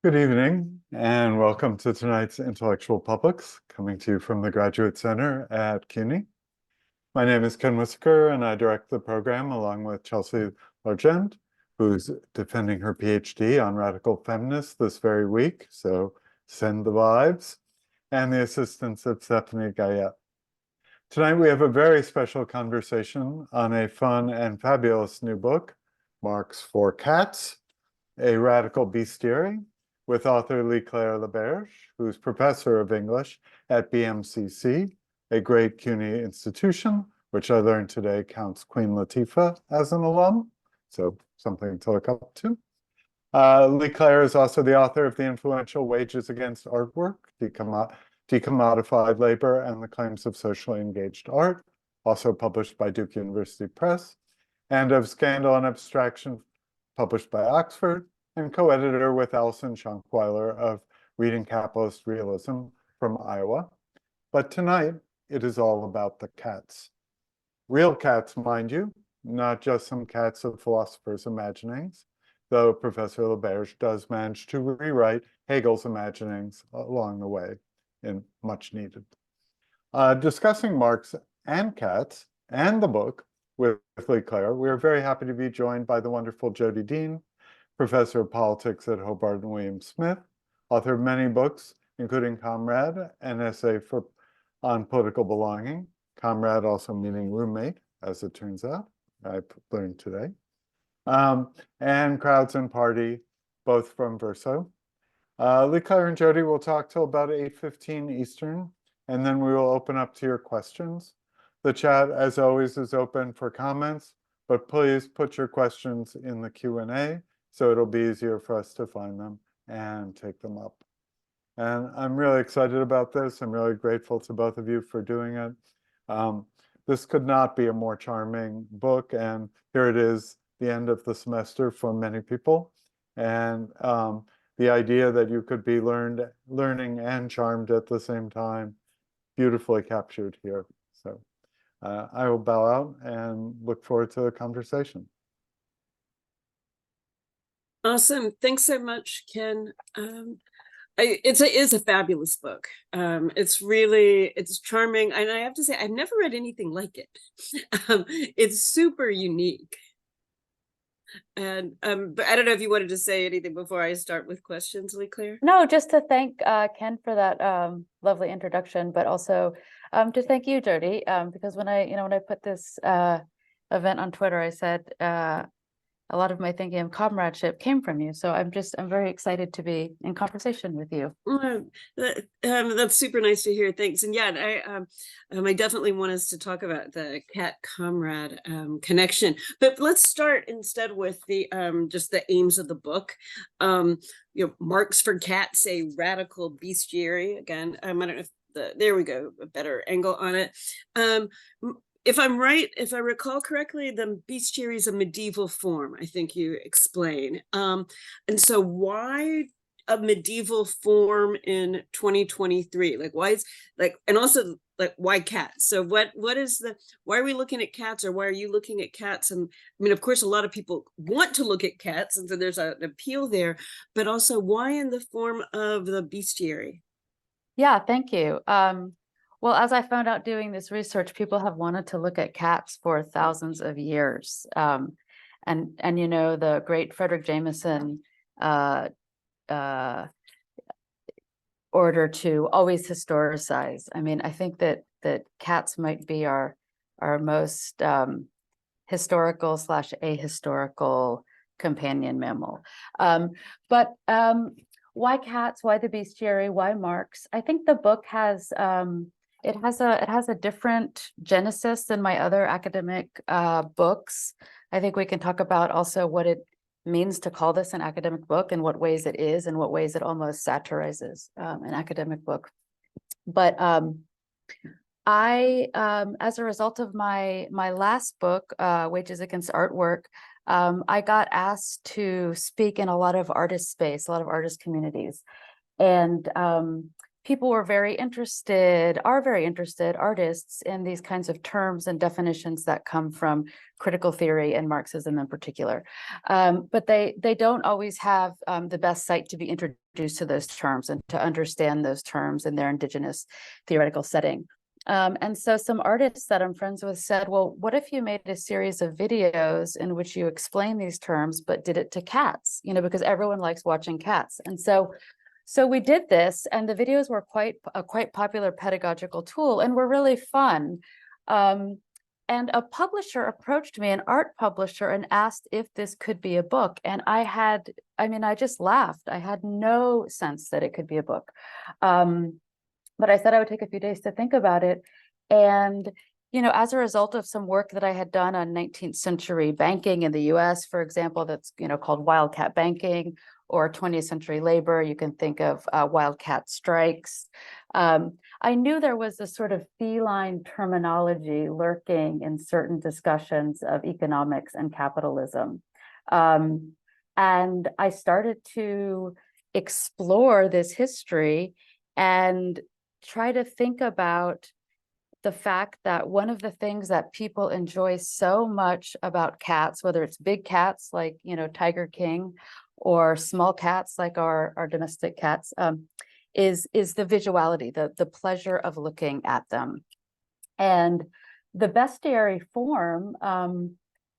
Good evening, and welcome to tonight's Intellectual Publics, coming to you from the Graduate Center at CUNY. My name is Ken Whisker, and I direct the program along with Chelsea Largent, who's defending her PhD on radical feminists this very week, so send the vibes, and the assistance of Stephanie Gayet. Tonight we have a very special conversation on a fun and fabulous new book, Marx for Cats, A Radical Bestiary, with author Leigh Berge, who's professor of English at BMCC, a great CUNY institution, which I learned today counts Queen Latifah as an alum, so something to look up to. Leigh is also the author of the influential Wages Against Artwork, Decommodified Labor and the Claims of Socially Engaged Art, also published by Duke University Press, and of Scandal and Abstraction, published by Oxford, and co-editor with Alison Schunkweiler of Reading Capitalist Realism from Iowa. But tonight, it is all about the cats. Real cats, mind you, not just some cats of philosophers' imaginings, though Professor LaBerge does manage to rewrite Hegel's imaginings along the way in much needed. Discussing Marx and cats and the book with Leigh, we are very happy to be joined by the wonderful Jodi Dean, professor of politics at Hobart and William Smith, author of many books, including Comrade, an essay on political belonging, comrade also meaning roommate, as it turns out, I learned today, and Crowds and Party, both from Verso. Leigh and Jodi will talk till about 8:15 Eastern, and then we will open up to your questions. The chat, as always, is open for comments, but please put your questions in the Q&A so it'll be easier for us to find them and take them up. And I'm really excited about this. I'm really grateful to both of you for doing it. This could not be a more charming book, and here it is, the end of the semester for many people. And the idea that you could be learning and charmed at the same time, beautifully captured here. So I will bow out and look forward to the conversation. Awesome. Thanks so much, Ken. It's a fabulous book. It's charming. And I have to say, I've never read anything like it. It's super unique. And but I don't know if you wanted to say anything before I start with questions, Leigh. No, just to thank Ken for that lovely introduction, but also to thank you, Jodi, because when I put this event on Twitter, I said a lot of my thinking of comradeship came from you. So I'm very excited to be in conversation with you. That's super nice to hear. Thanks. And yeah, I definitely want us to talk about the cat comrade connection. But let's start instead with the just the aims of the book. Marx for Cats, a radical bestiary. Again, I don't know if there we go, a better angle on it. If I'm right, if I recall correctly, the bestiary is a medieval form, I think you explain. And so why a medieval form in 2023? And also why cats? So why are we looking at cats, or why are you looking at cats? And I mean, of course, a lot of people want to look at cats, and so there's an appeal there, but also why in the form of the bestiary? Yeah, thank you. Well, as I found out doing this research, people have wanted to look at cats for thousands of years. And the great Frederick Jameson order to always historicize. I mean, I think that cats might be our most historical / ahistorical companion mammal. But why cats? Why the bestiary? Why Marx? I think the book has it has a different genesis than my other academic books. I think we can talk about also what it means to call this an academic book, and what ways it is, and what ways it almost satirizes an academic book. But I, as a result of my last book, Wages Against Artwork, I got asked to speak in a lot of artist space, a lot of artist communities. And people are very interested, artists, in these kinds of terms and definitions that come from critical theory and Marxism in particular. But they don't always have the best sight to be introduced to those terms and to understand those terms in their indigenous theoretical setting. And so some artists that I'm friends with said, well, what if you made a series of videos in which you explain these terms, but did it to cats, because everyone likes watching cats. And so we did this, and the videos were a quite popular pedagogical tool and were really fun. And a publisher approached me, an art publisher, and asked if this could be a book. And I just laughed. I had no sense that it could be a book. But I said I would take a few days to think about it. And, as a result of some work that I had done on 19th century banking in the US, for example, that's, called wildcat banking, or 20th century labor, you can think of wildcat strikes. I knew there was a sort of feline terminology lurking in certain discussions of economics and capitalism. And I started to explore this history and try to think about the fact that one of the things that people enjoy so much about cats, whether it's big cats like, Tiger King, or small cats like our domestic cats, is the visuality, the pleasure of looking at them. And the bestiary form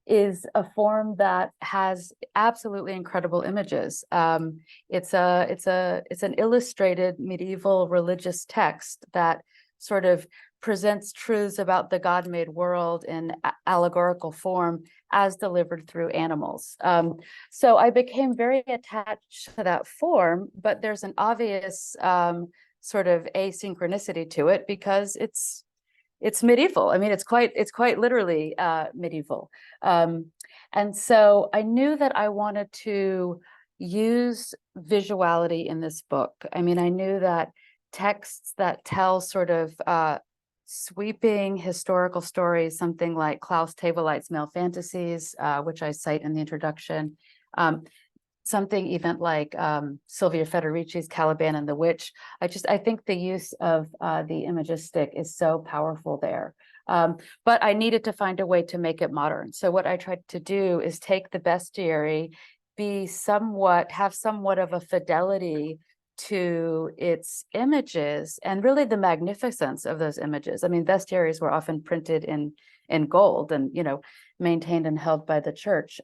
is a form that has absolutely incredible images. It's an illustrated medieval religious text that sort of presents truths about the God-made world in allegorical form as delivered through animals. So I became very attached to that form, but there's an obvious sort of asynchronicity to it because it's medieval. I mean, it's quite literally medieval. And so I knew that I wanted to use visuality in this book. I mean, I knew that texts that tell sort of sweeping historical stories, something like Klaus Teweleit's Male Fantasies, which I cite in the introduction, something even like Sylvia Federici's Caliban and the Witch. I think the use of the imagistic is so powerful there. But I needed to find a way to make it modern. So what I tried to do is take the bestiary, have somewhat of a fidelity to its images and really the magnificence of those images. I mean, bestiaries were often printed in gold and, maintained and held by the church.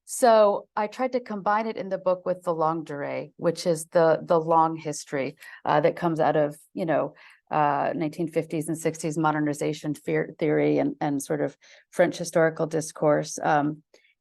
So I tried to combine it in the book with the longue durée, which is the long history that comes out of, 1950s and 60s modernization theory and sort of French historical discourse,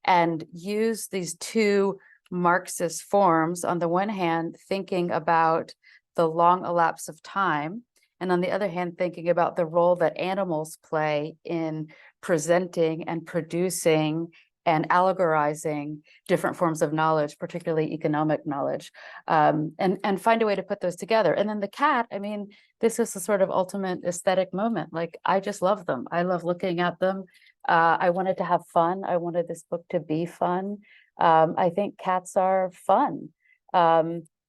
and use these two Marxist forms, on the one hand, thinking about the long elapse of time, and on the other hand, thinking about the role that animals play in presenting and producing and allegorizing different forms of knowledge, particularly economic knowledge, and find a way to put those together. And then the cat, I mean, this is a sort of ultimate aesthetic moment. Like, I just love them. I love looking at them. I wanted to have fun. I wanted this book to be fun. I think cats are fun.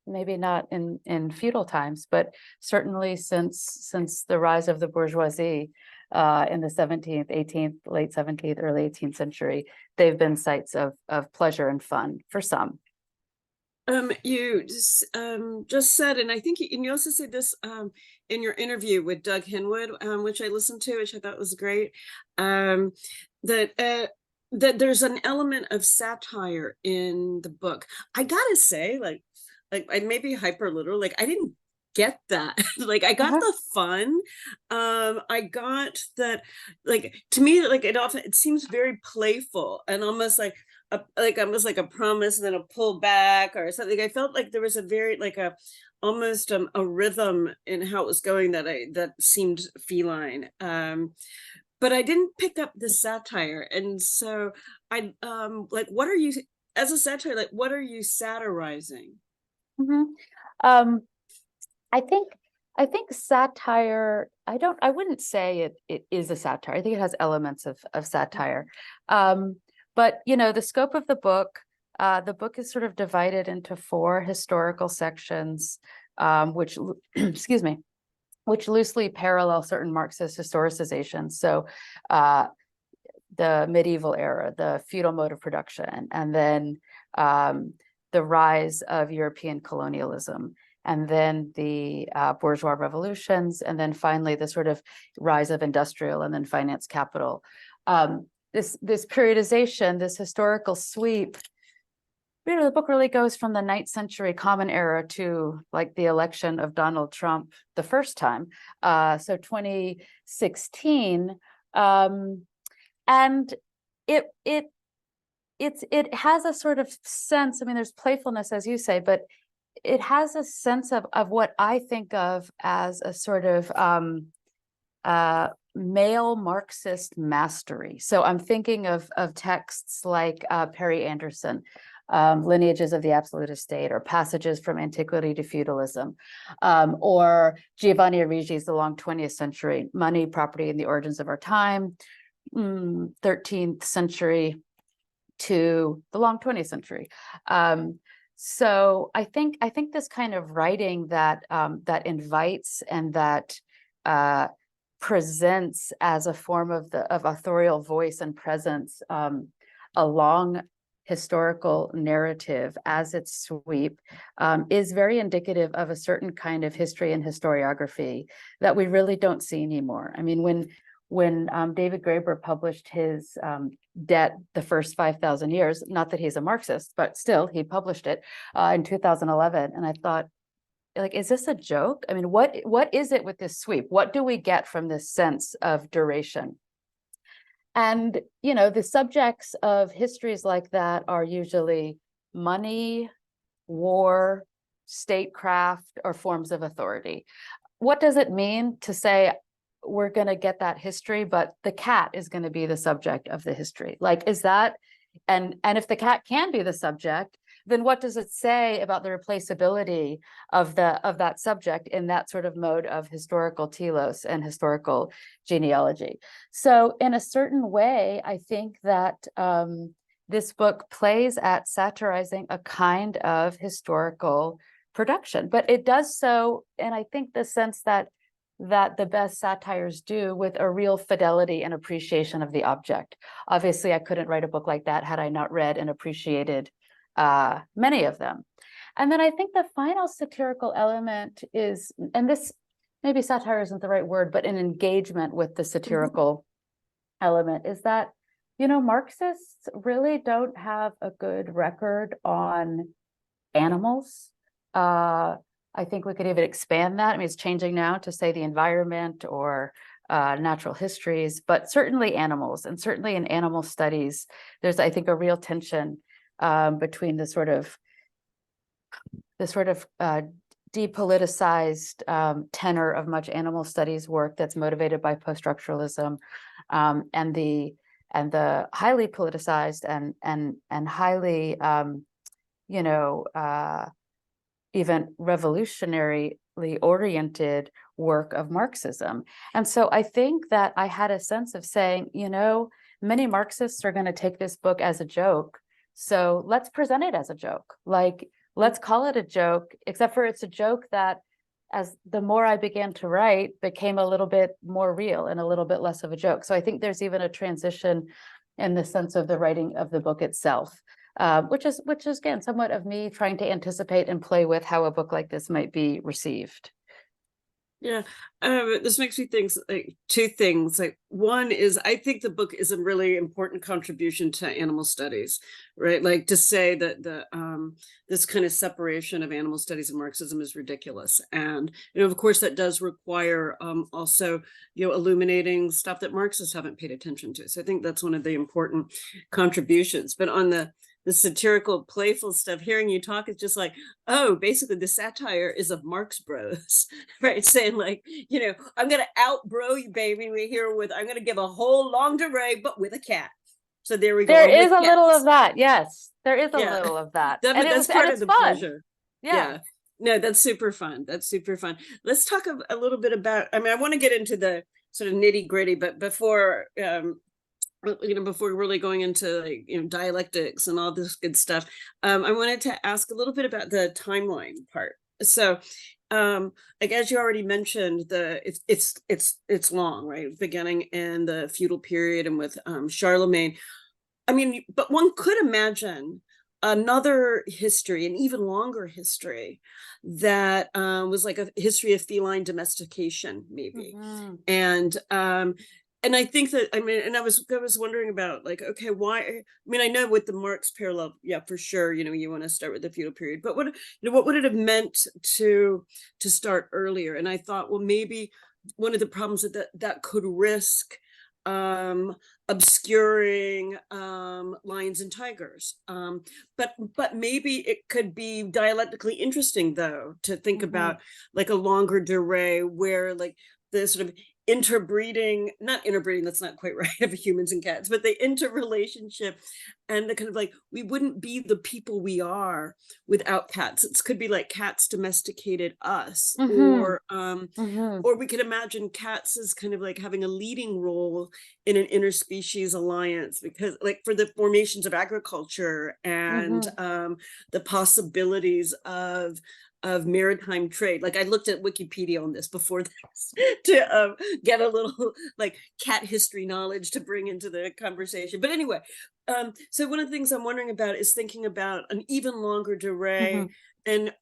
Maybe not in feudal times, but certainly since the rise of the bourgeoisie in the 17th, 18th, late 17th, early 18th century, they've been sites of pleasure and fun for some. You just said, and I think you also said this in your interview with Doug Henwood, which I listened to, which I thought was great, that there's an element of satire in the book. I gotta say, like I may be hyper literal, like I didn't get that. Like I got the fun. I got that, like, to me, like it seems very playful and almost like a promise and then a pull back or something. I felt like there was a very almost a rhythm in how it was going that seemed feline. But I didn't pick up the satire. And so what are you, as a satire, like what are you satirizing? I think satire, I wouldn't say it is a satire. I think it has elements of satire. But the scope of the book is sort of divided into 4 historical sections. which, excuse me, which loosely parallel certain Marxist historicizations. So the medieval era, the feudal mode of production, and then the rise of European colonialism, and then the bourgeois revolutions, and then finally the sort of rise of industrial and then finance capital. This periodization, this historical sweep, the book really goes from the 9th century Common Era to like the election of Donald Trump the first time, so 2016, and it has a sort of sense. I mean, there's playfulness, as you say, but it has a sense of what I think of as a sort of male Marxist mastery. So I'm thinking of texts like Perry Anderson, Lineages of the Absolutist State, or Passages from Antiquity to Feudalism, or Giovanni Arrighi's The Long 20th Century, Money, Property, and the Origins of Our Time, 13th century to the long 20th century. So I think this kind of writing that that invites and that presents as a form of authorial voice and presence along historical narrative as its sweep is very indicative of a certain kind of history and historiography that we really don't see anymore. I mean, when David Graeber published his Debt, the First 5,000 Years, not that he's a Marxist, but still he published it in 2011. And I thought, like, is this a joke? I mean, what is it with this sweep? What do we get from this sense of duration? And, you know, the subjects of histories like that are usually money, war, statecraft, or forms of authority. What does it mean to say, we're going to get that history, but the cat is going to be the subject of the history? Like, is that, and if the cat can be the subject, then what does it say about the replaceability of that subject in that sort of mode of historical telos and historical genealogy? So in a certain way, I think that this book plays at satirizing a kind of historical production, but it does so, and I think the sense that the best satires do, with a real fidelity and appreciation of the object. Obviously, I couldn't write a book like that had I not read and appreciated many of them. And then I think the final satirical element is, and this, maybe satire isn't the right word, but an engagement with the satirical element, is that, you know, Marxists really don't have a good record on animals. I think we could even expand that. I mean, it's changing now to say the environment or natural histories, but certainly animals, and certainly in animal studies, there's, I think, a real tension between the sort of depoliticized tenor of much animal studies work that's motivated by post-structuralism, and the highly politicized and highly even revolutionarily oriented work of Marxism. And so I think that I had a sense of saying, you know, many Marxists are going to take this book as a joke, so let's present it as a joke. Like, let's call it a joke, except for it's a joke that, as the more I began to write, became a little bit more real and a little bit less of a joke. So I think there's even a transition in the sense of the writing of the book itself. Which is again somewhat of me trying to anticipate and play with how a book like this might be received. Yeah, this makes me think like two things. Like, one is, I think the book is a really important contribution to animal studies, right? Like, to say that this kind of separation of animal studies and Marxism is ridiculous, and of course that does require also illuminating stuff that Marxists haven't paid attention to. So I think that's one of the important contributions. But on the satirical, playful stuff, hearing you talk is just like, oh, basically the satire is of Marx bros, right? Saying like, I'm going to out bro you, baby. We're here with, I'm going to give a whole lingerie, but with a cat. So there we go. There is a little of that. Yes, there is a little of that. That's part of the pleasure. Yeah. No, that's super fun. That's super fun. Let's talk a little bit about, I want to get into the sort of nitty gritty, but before really going into dialectics and all this good stuff, I wanted to ask a little bit about the timeline part. So like as you already mentioned, it's long, right? Beginning in the feudal period and with Charlemagne. I mean, but one could imagine another history, an even longer history, that was like a history of feline domestication, maybe. And I think that, I mean, and I was wondering about, like, okay, why? I mean, I know with the Marx parallel, yeah, for sure, you know, you want to start with the feudal period, but what, you know, what would it have meant to start earlier? And I thought, well, maybe one of the problems that could risk obscuring lions and tigers, but maybe it could be dialectically interesting, though, to think about like a longer durée where like the sort of not interbreeding, that's not quite right, of humans and cats, but the interrelationship and the kind of like, we wouldn't be the people we are without cats. It could be like cats domesticated us, or we could imagine cats as kind of like having a leading role in an interspecies alliance, because like for the formations of agriculture and the possibilities of maritime trade. Like I looked at Wikipedia on this before this to get a little like cat history knowledge to bring into the conversation. But anyway, so one of the things I'm wondering about is thinking about an even longer durée. And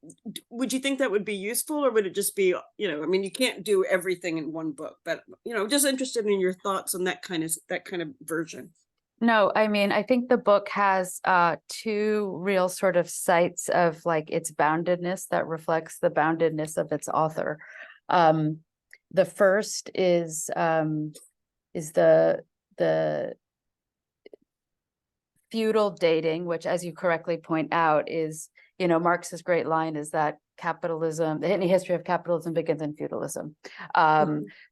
would you think that would be useful, or would it just be, you know, I mean, you can't do everything in one book, but, you know, just interested in your thoughts on that kind of version. No, I mean, I think the book has two real sort of sites of like its boundedness that reflects the boundedness of its author. The first is the feudal dating, which, as you correctly point out, is, you know, Marx's great line is that capitalism, the hidden history of capitalism begins in feudalism.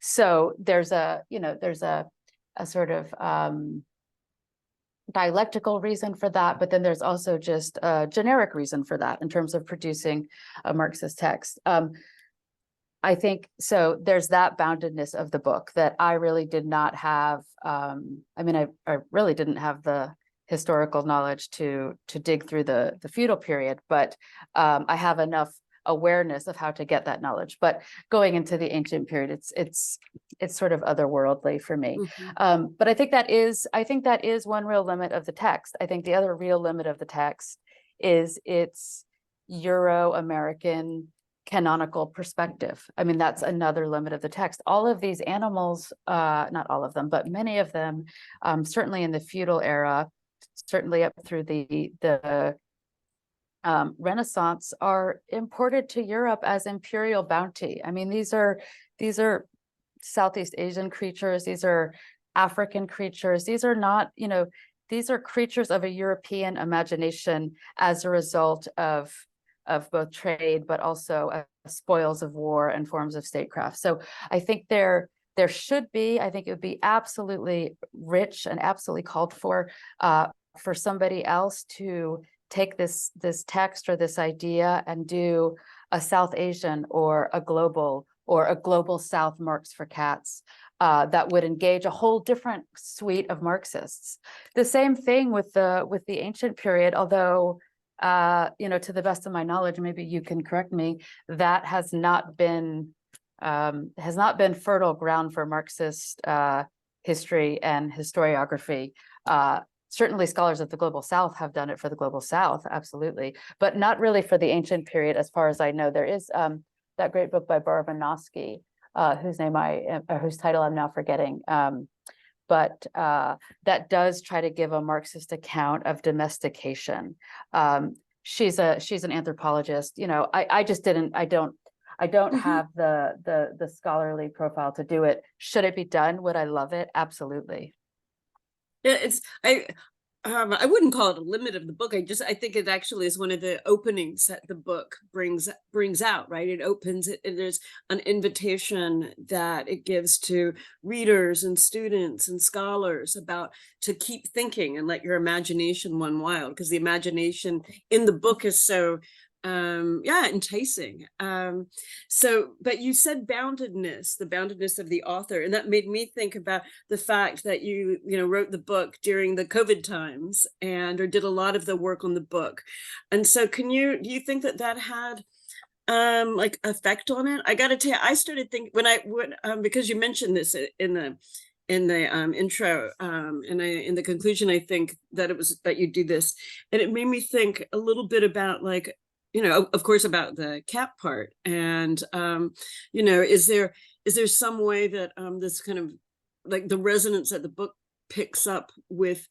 So there's a sort of dialectical reason for that, but then there's also just a generic reason for that in terms of producing a Marxist text. I think so. There's that boundedness of the book that I really did not have. I mean, I really didn't have the historical knowledge to dig through the feudal period, but I have enough awareness of how to get that knowledge. But going into the ancient period, it's sort of otherworldly for me. But I think that is one real limit of the text. I think the other real limit of the text is its Euro-American canonical perspective. I mean, that's another limit of the text. All of these animals, not all of them, but many of them, certainly in the feudal era, certainly up through the Renaissance, are imported to Europe as imperial bounty. I mean, these are Southeast Asian creatures. These are African creatures. These are not, you know, these are creatures of a European imagination as a result of both trade, but also spoils of war and forms of statecraft. So I think there should be, I think it would be absolutely rich and absolutely called for somebody else to take this text or this idea and do a South Asian or a global South Marx for cats that would engage a whole different suite of Marxists. The same thing with the ancient period, although you know, to the best of my knowledge, maybe you can correct me, that has not been fertile ground for Marxist history and historiography. Certainly scholars of the Global South have done it for the Global South, absolutely, but not really for the ancient period, as far as I know. There is that great book by Barbanovsky, whose title I'm now forgetting, but that does try to give a Marxist account of domestication. She's an anthropologist. You know, I don't have the scholarly profile to do it. Should it be done? Would I love it? Absolutely. Yeah, I wouldn't call it a limit of the book. I think it actually is one of the openings that the book brings out, right? It opens it, and there's an invitation that it gives to readers and students and scholars to keep thinking and let your imagination run wild, because the imagination in the book is so enticing. But you said boundedness, the boundedness of the author, and that made me think about the fact that you wrote the book during the COVID times or did a lot of the work on the book. And so do you think that had like effect on it. I gotta tell you, I started thinking because you mentioned this in the intro, and in the conclusion, I think that it was that you do this, and it made me think a little bit about, like, of course, about the cat part, and is there some way that this kind of, like, the resonance that the book picks up with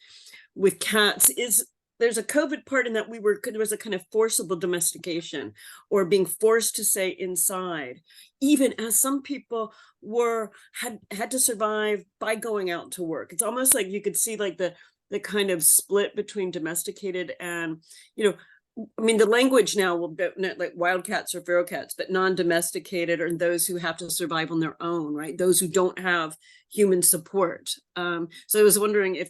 cats is, there's a COVID part in that there was a kind of forcible domestication, or being forced to stay inside, even as some people had to survive by going out to work. It's almost like you could see, like, the kind of split between domesticated and, I mean, the language now will be like wildcats or feral cats, but non-domesticated are those who have to survive on their own, right? Those who don't have human support. So I was wondering if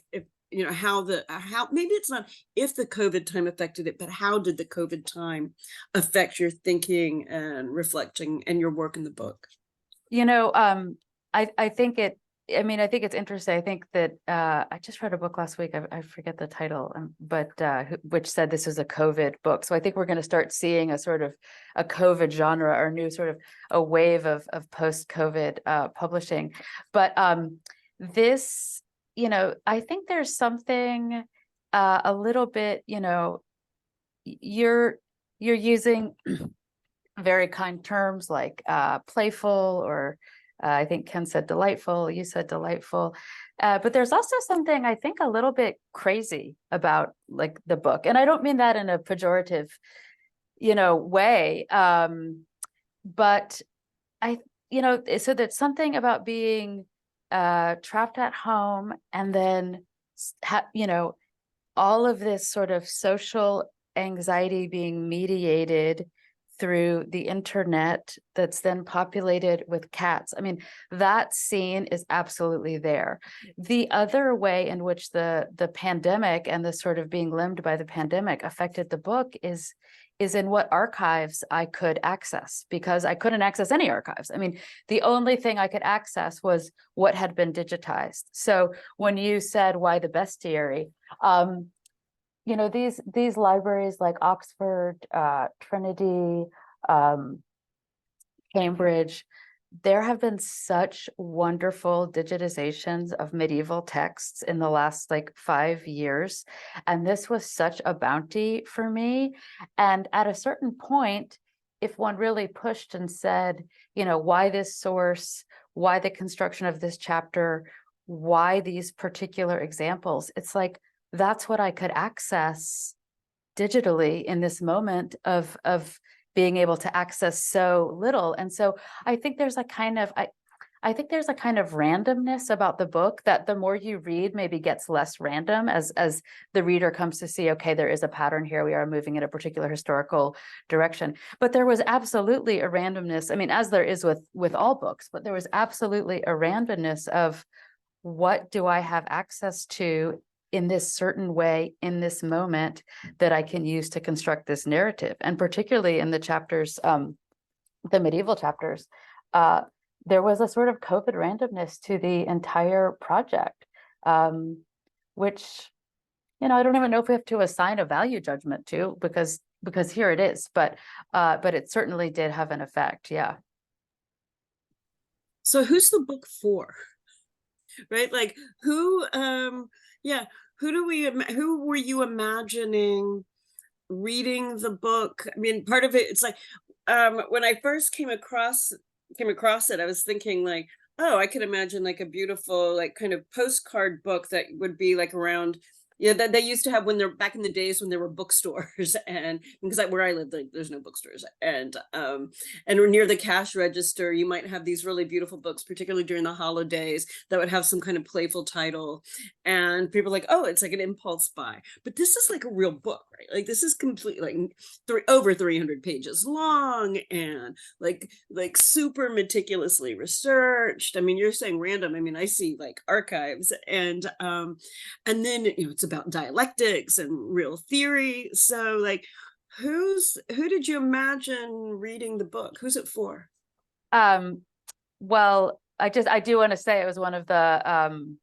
how maybe it's not if the COVID time affected it, but how did the COVID time affect your thinking and reflecting and your work in the book? I think I think it's interesting. I think that I just read a book last week. I forget the title, but which said this is a COVID book. So I think we're going to start seeing a sort of a COVID genre, or new sort of a wave of post-COVID publishing. But this, I think there's something a little bit, you're using very kind terms like playful, or I think Ken said delightful, you said delightful. But there's also something, I think, a little bit crazy about, like, the book. And I don't mean that in a pejorative, way. But so there's something about being trapped at home, and then, all of this sort of social anxiety being mediated through the internet that's then populated with cats. I mean, that scene is absolutely there. The other way in which the pandemic and the sort of being limbed by the pandemic affected the book is in what archives I could access, because I couldn't access any archives. I mean, the only thing I could access was what had been digitized. So when you said, why the bestiary, these libraries like Oxford, Trinity, Cambridge, there have been such wonderful digitizations of medieval texts in the last, like, 5 years. And this was such a bounty for me. And at a certain point, if one really pushed and said, why this source, why the construction of this chapter, why these particular examples, it's like, that's what I could access digitally in this moment of being able to access so little. And so I think there's a kind of, I think there's a kind of randomness about the book that the more you read maybe gets less random as the reader comes to see, okay, there is a pattern here. We are moving in a particular historical direction. But there was absolutely a randomness. I mean, as there is with all books, but there was absolutely a randomness of, what do I have access to in this certain way, in this moment, that I can use to construct this narrative. And particularly in the chapters, the medieval chapters, there was a sort of COVID randomness to the entire project, which, I don't even know if we have to assign a value judgment to, because here it is, but it certainly did have an effect. Yeah. So who's the book for? Right? Like, who who were you imagining reading the book? I mean, part of it's like, when I first came across it, I was thinking, like, oh, I could imagine, like, a beautiful, like, kind of postcard book that would be, like, around, that they used to have when they're back in the days when there were bookstores, and because where I lived, like, there's no bookstores, and near the cash register, you might have these really beautiful books, particularly during the holidays, that would have some kind of playful title, and people are like, oh, it's like an impulse buy. But this is like a real book, right? Like, this is completely, like, over 300 pages long, and like super meticulously researched. I mean, you're saying random. I mean, I see, like, archives, and then, it's about dialectics and real theory. So, like, who did you imagine reading the book? Who's it for? Well, I do want to say it was one of the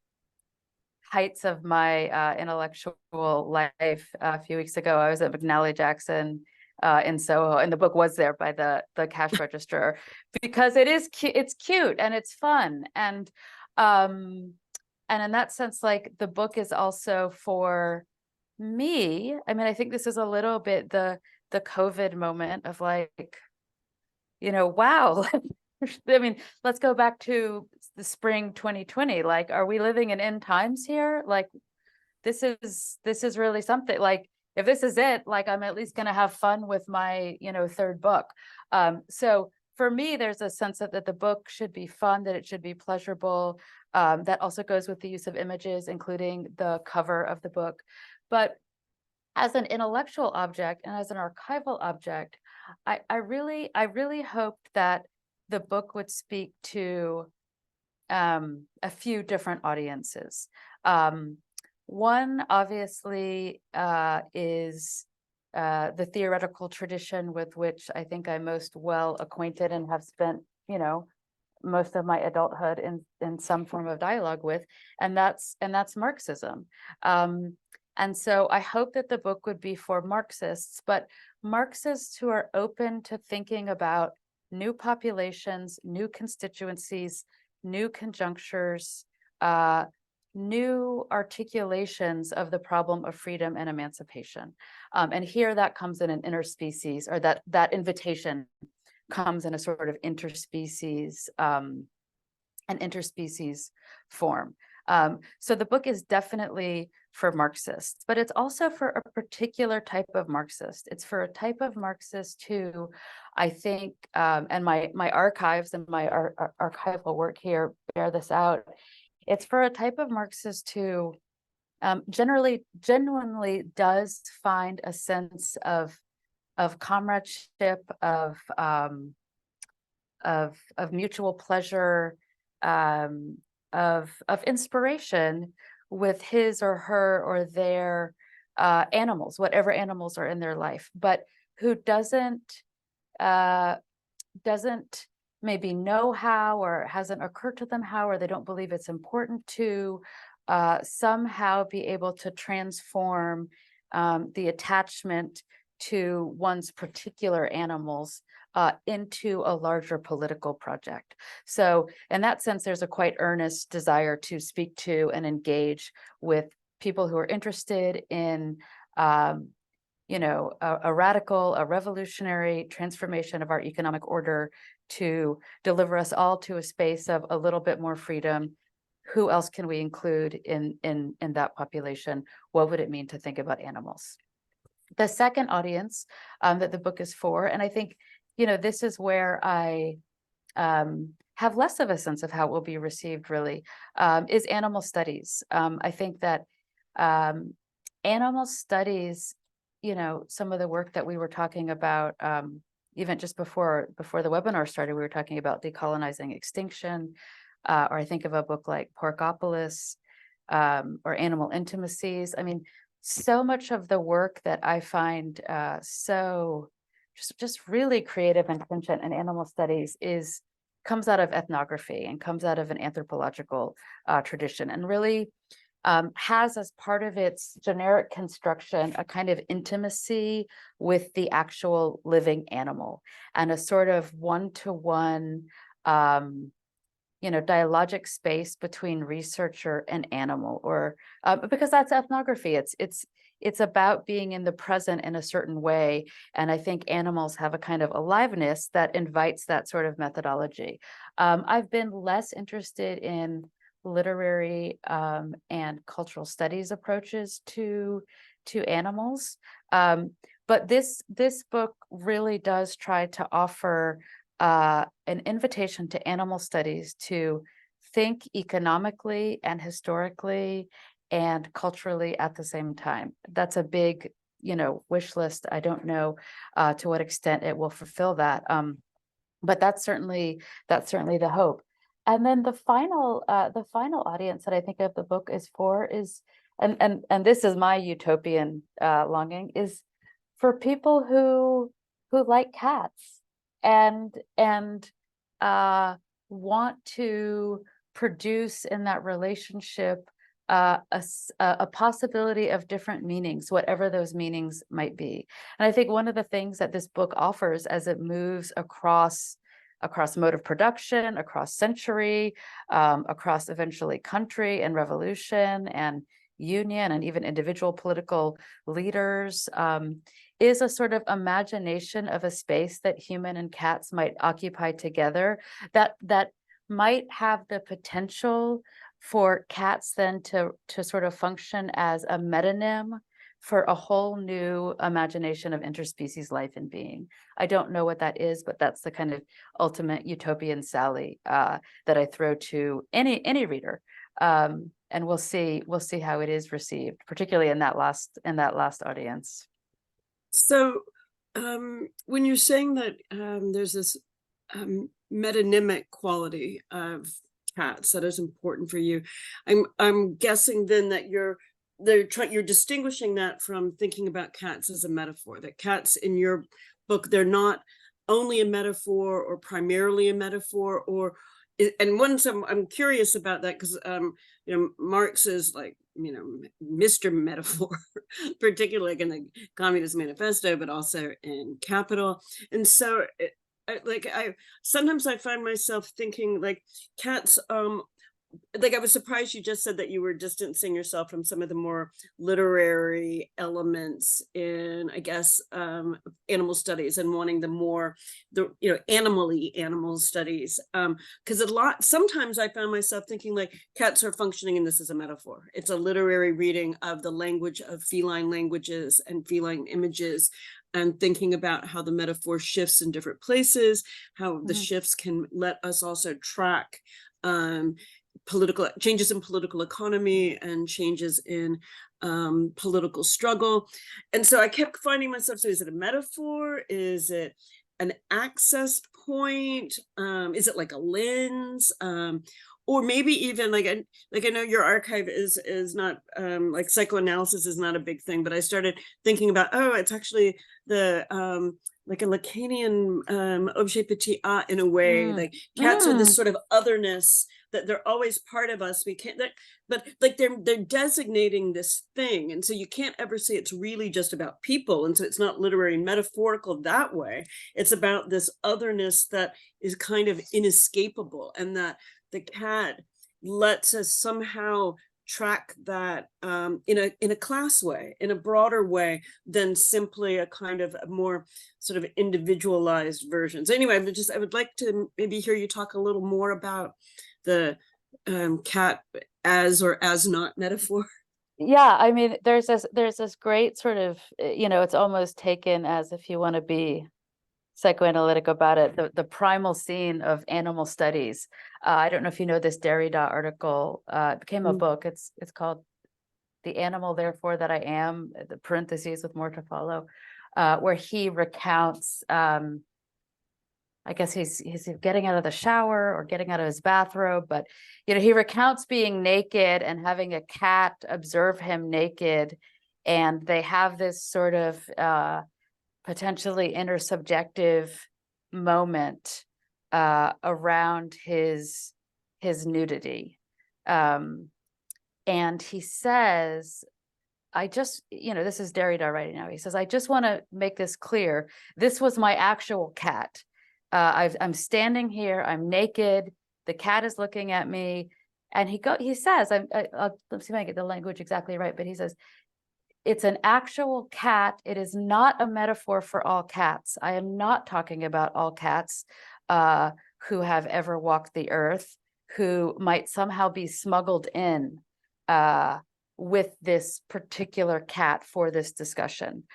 heights of my intellectual life. A few weeks ago, I was at McNally Jackson in Soho, and the book was there by the cash register because it's cute and it's fun, and in that sense, like, the book is also for me. I mean, I think this is a little bit the COVID moment of, like, wow. I mean, let's go back to the spring 2020. Like, are we living in end times here? Like, this is really something. Like, if this is it, like, I'm at least going to have fun with my, third book. So for me, there's a sense that the book should be fun, that it should be pleasurable. That also goes with the use of images, including the cover of the book. But as an intellectual object and as an archival object, I really hoped that the book would speak to a few different audiences. One, obviously, is the theoretical tradition with which I think I'm most well acquainted and have spent, most of my adulthood in some form of dialogue with, and that's Marxism. And so I hope that the book would be for Marxists, but Marxists who are open to thinking about new populations, new constituencies, new conjunctures, new articulations of the problem of freedom and emancipation. And here that comes in an interspecies, or that invitation comes in a sort of interspecies, an interspecies form. So the book is definitely for Marxists, but it's also for a particular type of Marxist. It's for a type of Marxist who, I think, and my archives and my archival work here bear this out. It's for a type of Marxist who genuinely does find a sense of comradeship, of mutual pleasure, of inspiration with his or her or their animals, whatever animals are in their life, but who doesn't maybe know how, or it hasn't occurred to them how, or they don't believe it's important to somehow be able to transform the attachment to one's particular animals into a larger political project. So in that sense, there's a quite earnest desire to speak to and engage with people who are interested in a radical, a revolutionary transformation of our economic order to deliver us all to a space of a little bit more freedom. Who else can we include in that population? What would it mean to think about animals? The second audience that the book is for, and I think, this is where I have less of a sense of how it will be received, really, is animal studies. I think that animal studies, some of the work that we were talking about, even just before the webinar started, we were talking about decolonizing extinction, or I think of a book like Porkopolis, or Animal Intimacies. I mean, so much of the work that I find so just really creative and pungent in animal studies comes out of ethnography and comes out of an anthropological tradition, and really has as part of its generic construction a kind of intimacy with the actual living animal, and a sort of one-to-one dialogic space between researcher and animal, or because that's ethnography. It's about being in the present in a certain way, and I think animals have a kind of aliveness that invites that sort of methodology. I've been less interested in literary and cultural studies approaches to animals, but this book really does try to offer an invitation to animal studies to think economically and historically and culturally at the same time. That's a big, wish list. I don't know to what extent it will fulfill that, but that's certainly the hope. And then the final audience that I think of the book is for is, and this is my utopian longing, is for people who like cats and want to produce in that relationship a possibility of different meanings, whatever those meanings might be. And I think one of the things that this book offers as it moves across mode of production, across century, across eventually country and revolution and union and even individual political leaders, is a sort of imagination of a space that human and cats might occupy together, that might have the potential for cats then to sort of function as a metonym for a whole new imagination of interspecies life and being. I don't know what that is, but that's the kind of ultimate utopian sally that I throw to any reader. And we'll see how it is received, particularly in that last audience. So when you're saying that there's this metonymic quality of cats that is important for you, I'm guessing then that you're distinguishing that from thinking about cats as a metaphor, that cats in your book, they're not only a metaphor or primarily a metaphor, or and once I'm curious about that, because Marx is like, Mr. Metaphor, particularly like in the Communist Manifesto, but also in Capital. And so I sometimes I find myself thinking like cats, like I was surprised you just said that you were distancing yourself from some of the more literary elements in, I guess, animal studies, and wanting the animal-y animal studies. Because sometimes I found myself thinking like cats are functioning, and this is a metaphor. It's a literary reading of the language of feline languages and feline images, and thinking about how the metaphor shifts in different places, how the shifts can let us also track political changes in political economy and changes in political struggle. And so I kept finding myself, so is it a metaphor? Is it an access point? Is it like a lens? Or maybe even like I know your archive is not like psychoanalysis is not a big thing, but I started thinking about, it's actually the like a Lacanian objet petit a in a way. Like cats are this sort of otherness, that they're always part of us. We can't, but like they're designating this thing, and so you can't ever say it's really just about people. And so it's not literary and metaphorical that way. It's about this otherness that is kind of inescapable, and that the cat lets us somehow track that in a class way, in a broader way than simply a kind of a more sort of individualized version. So anyway, I would like to maybe hear you talk a little more about the cat as or as not metaphor. Yeah, I mean, there's this great sort of, it's almost taken as, if you want to be psychoanalytic about it, the primal scene of animal studies. I don't know if you know this Derrida article. It became a book. It's called "The Animal, Therefore That I Am," the parentheses with more to follow, where he recounts. I guess he's getting out of the shower or getting out of his bathrobe, but he recounts being naked and having a cat observe him naked, and they have this sort of potentially intersubjective moment around his nudity. And he says, this is Derrida writing now. He says, "I just want to make this clear. This was my actual cat. I'm standing here, I'm naked, the cat is looking at me." And he says, let's see if I get the language exactly right, but he says, "It's an actual cat. It is not a metaphor for all cats. I am not talking about all cats who have ever walked the earth, who might somehow be smuggled in with this particular cat for this discussion."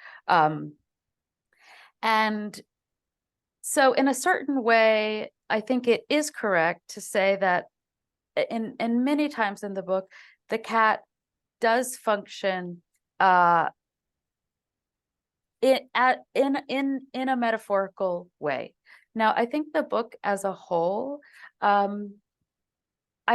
And so in a certain way, I think it is correct to say that in many times in the book, the cat does function in a metaphorical way. Now, I think the book as a whole, I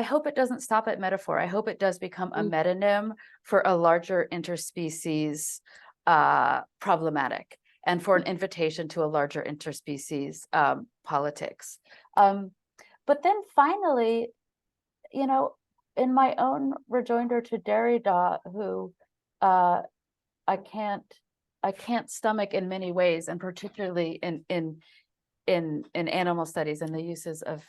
hope it doesn't stop at metaphor. I hope it does become a metonym for a larger interspecies problematic, and for an invitation to a larger interspecies politics. But then finally, in my own rejoinder to Derrida, who I can't stomach in many ways, and particularly in animal studies and the uses of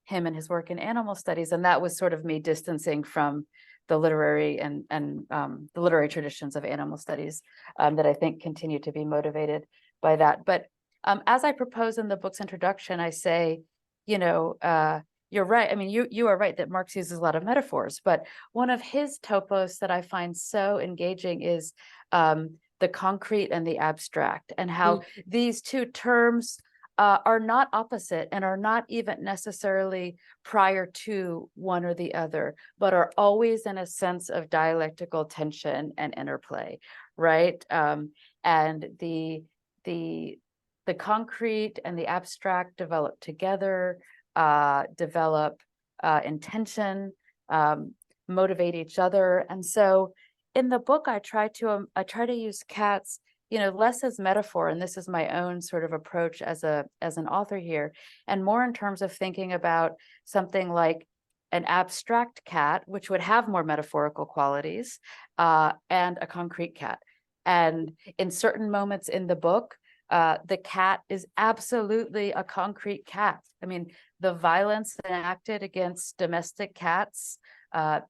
him and his work in animal studies, and that was sort of me distancing from the literary and the literary traditions of animal studies that I think continue to be motivated by that. But as I propose in the book's introduction, I say, you know, you're right. I mean, you are right that Marx uses a lot of metaphors, but one of his topos that I find so engaging is the concrete and the abstract, and how these two terms are not opposite and are not even necessarily prior to one or the other, but are always in a sense of dialectical tension and interplay, right? And the concrete and the abstract develop together, develop in tension, motivate each other. And so in the book, I try to use cats, you know, less as metaphor, and this is my own sort of approach as an author here, and more in terms of thinking about something like an abstract cat, which would have more metaphorical qualities, and a concrete cat. And in certain moments in the book, the cat is absolutely a concrete cat. I mean, the violence enacted against domestic cats,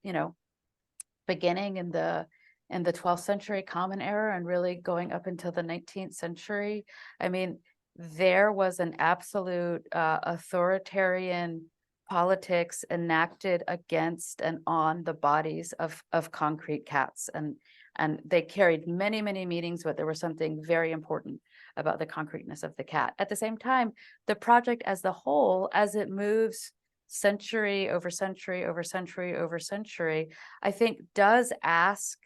you know, beginning in the 12th century Common Era and really going up until the 19th century. I mean, there was an absolute authoritarian politics enacted against and on the bodies of concrete cats. And they carried many, many meanings, but there was something very important about the concreteness of the cat. At the same time, the project as the whole, as it moves century over century over century over century, I think does ask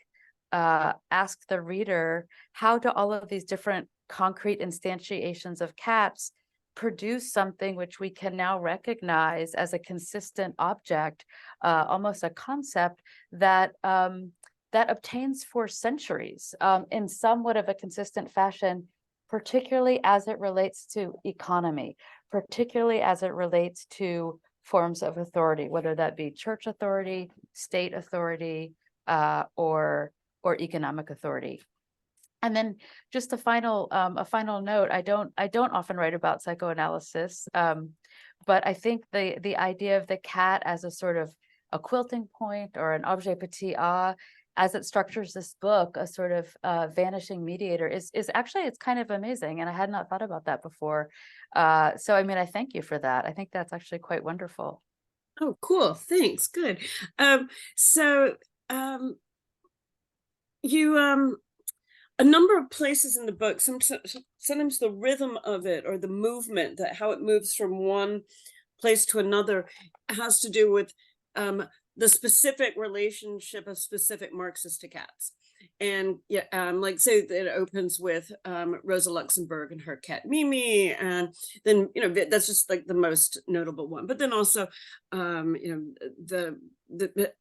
the reader, how do all of these different concrete instantiations of cats produce something which we can now recognize as a consistent object, almost a concept that that obtains for centuries in somewhat of a consistent fashion, particularly as it relates to economy, particularly as it relates to forms of authority, whether that be church authority, state authority, or economic authority. And then just a final note, I don't often write about psychoanalysis, but I think the idea of the cat as a sort of a quilting point or an objet petit a, as it structures this book, a sort of vanishing mediator is actually, it's kind of amazing. And I had not thought about that before. So, I mean, I thank you for that. I think that's actually quite wonderful. Oh, cool. Thanks. Good. You a number of places in the book, sometimes the rhythm of it or the movement, that how it moves from one place to another, has to do with the specific relationship of specific Marxists to cats. And yeah, like say that it opens with Rosa Luxemburg and her cat Mimi, and then, you know, that's just like the most notable one. But then also, you know, the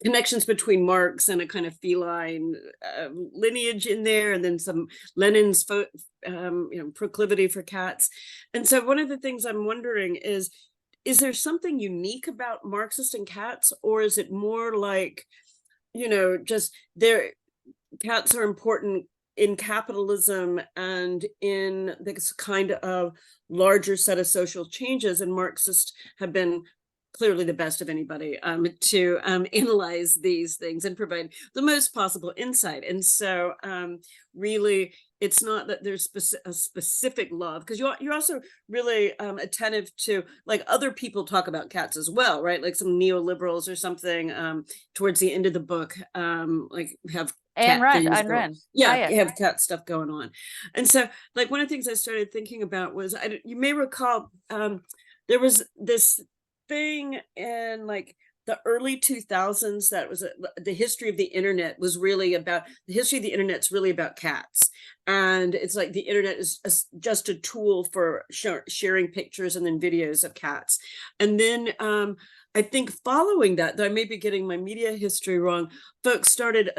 connections between Marx and a kind of feline lineage in there, and then some Lenin's you know, proclivity for cats. And so one of the things I'm wondering is there something unique about Marxist and cats, or is it more like, you know, just cats are important in capitalism and in this kind of larger set of social changes, and Marxists have been clearly the best of anybody to analyze these things and provide the most possible insight. And so really, it's not that there's a specific love, because you're also really attentive to, like, other people talk about cats as well, right? Like some neoliberals or something towards the end of the book, like have cat things. Yeah, have cat stuff going on. And so, like, one of the things I started thinking about was, you may recall, there was this thing in like the early 2000s that was the history of the internet was really about, the history of the internet's really about cats. And it's like the internet is just a tool for sharing pictures and then videos of cats. And then I think following that, though I may be getting my media history wrong, folks started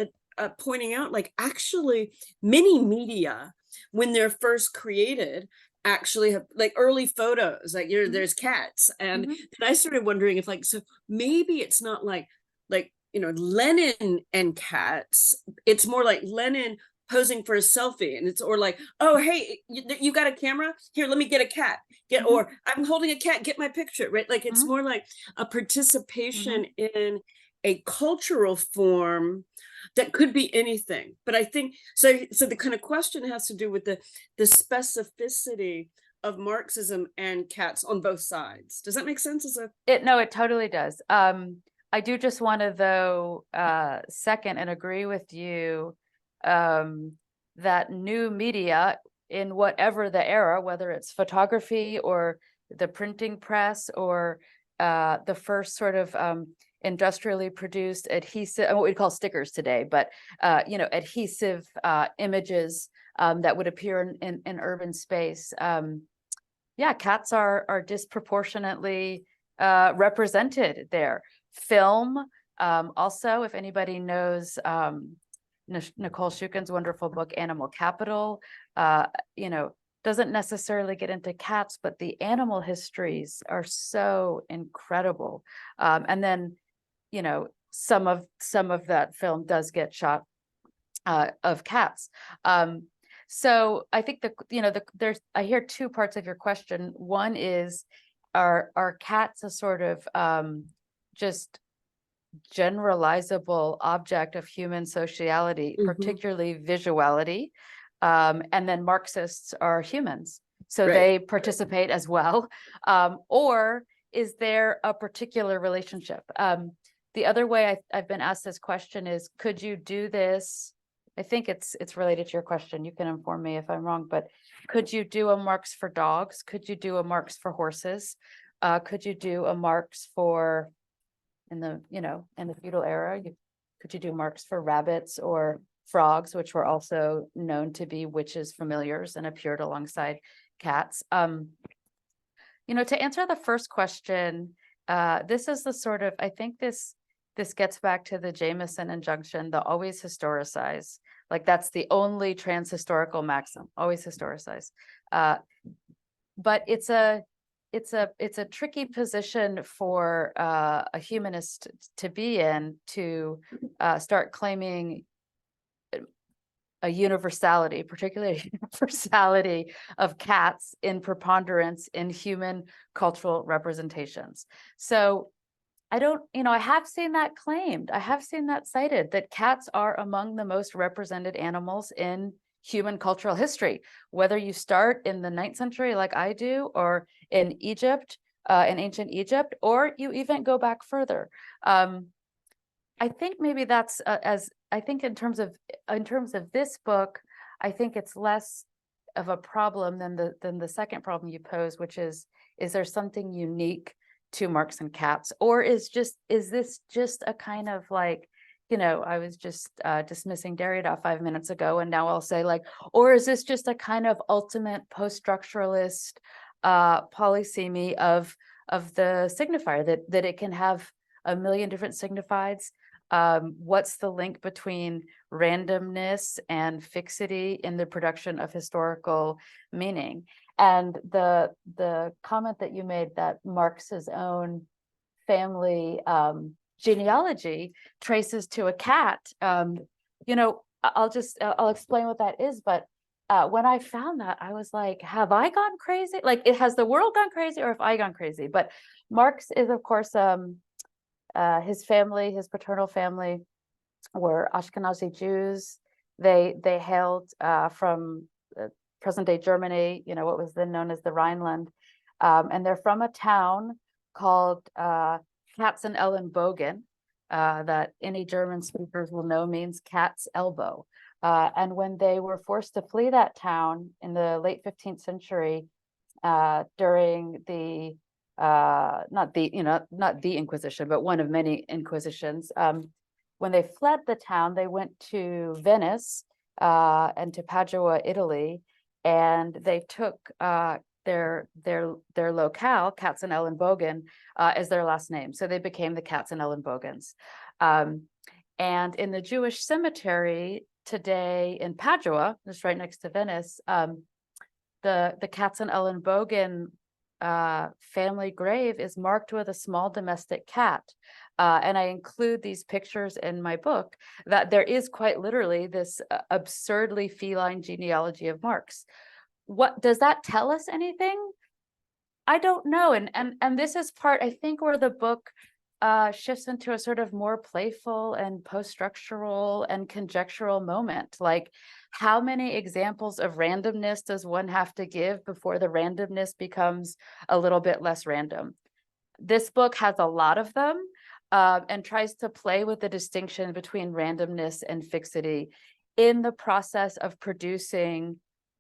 pointing out, like, actually many media, when they're first created, actually have like early photos, like there's cats. And Mhm. then I started wondering if like, so maybe it's not like Lenin and cats, it's more like Lenin posing for a selfie, and it's or like, oh hey, you got a camera here, let me get a cat, Mhm. or I'm holding a cat, get my picture, right? Like it's Mhm. more like a participation in a cultural form that could be anything. But I think so the kind of question has to do with the specificity of Marxism and cats on both sides. Does that make sense? No, it totally does. I do just want to though second and agree with you that new media in whatever the era, whether it's photography or the printing press or the first sort of industrially produced adhesive, what we call stickers today, but adhesive images that would appear in urban space. Yeah, cats are disproportionately represented there. Film, also, if anybody knows Nicole Shukin's wonderful book, Animal Capital, doesn't necessarily get into cats, but the animal histories are so incredible. And then, some of that film does get shot of cats. So I think there's I hear two parts of your question. One is, are cats a sort of just generalizable object of human sociality, particularly visuality? And then Marxists are humans, so Right. they participate as well. Or is there a particular relationship? The other way I've been asked this question is, could you do this? I think it's related to your question. You can inform me if I'm wrong, but could you do a Marx for dogs? Could you do a Marx for horses? Could you do a Marx for in the feudal era? Could you do Marx for rabbits or frogs, which were also known to be witches' familiars and appeared alongside cats? To answer the first question, this is the sort of, I think this gets back to the Jameson injunction, the always historicize. Like that's the only trans-historical maxim, always historicize. But it's a tricky position for a humanist to be in, to start claiming a universality, particularly universality of cats in preponderance in human cultural representations. So I have seen that claimed. I have seen that cited, that cats are among the most represented animals in human cultural history, whether you start in the 9th century like I do, or in Egypt, in ancient Egypt, or you even go back further. I think maybe that's I think in terms of this book, I think it's less of a problem than the second problem you pose, which is there something unique to Marx and cats, or is this just a kind of like, I was just dismissing Derrida 5 minutes ago, and now I'll say like, or is this just a kind of ultimate post-structuralist polysemy of the signifier, that it can have a million different signifieds? What's the link between randomness and fixity in the production of historical meaning? And the comment that you made that Marx's own family genealogy traces to a cat, I'll explain what that is. But when I found that, I was like, have I gone crazy? Like, has the world gone crazy, or have I gone crazy? But Marx is, of course, his family, his paternal family, were Ashkenazi Jews. They hailed from present-day Germany, what was then known as the Rhineland, and they're from a town called Katzenellenbogen, that any German speakers will know means cat's elbow. And when they were forced to flee that town in the late 15th century, during the not the Inquisition, but one of many Inquisitions, when they fled the town, they went to Venice and to Padua, Italy, and they took their locale, Katzenellenbogen, as their last name. So they became the Katzenellenbogens. And in the Jewish cemetery today in Padua, just right next to Venice, the Katz and Ellen Bogan family grave is marked with a small domestic cat. And I include these pictures in my book, that there is quite literally this absurdly feline genealogy of Marx. What does that tell us anything? I don't know. And this is part, I think, where the book shifts into a sort of more playful and post-structural and conjectural moment. Like, how many examples of randomness does one have to give before the randomness becomes a little bit less random? This book has a lot of them, and tries to play with the distinction between randomness and fixity in the process of producing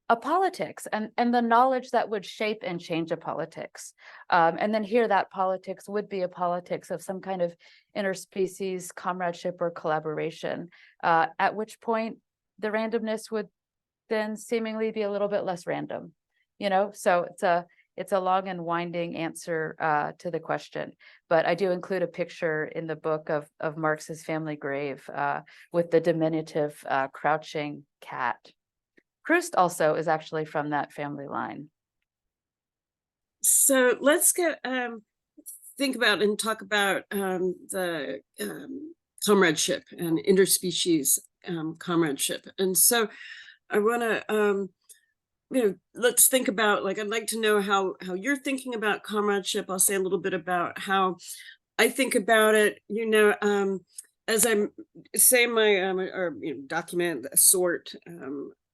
a politics and the knowledge that would shape and change a politics. And then here, that politics would be a politics of some kind of interspecies comradeship or collaboration, at which point the randomness would then seemingly be a little bit less random, So it's a long and winding answer to the question, but I do include a picture in the book of Marx's family grave with the diminutive crouching cat. Proust also is actually from that family line. So let's think about and talk about the comradeship and interspecies comradeship. And so I want to, let's think about, like, I'd like to know how you're thinking about comradeship. I'll say a little bit about how I think about it, as I say my document sort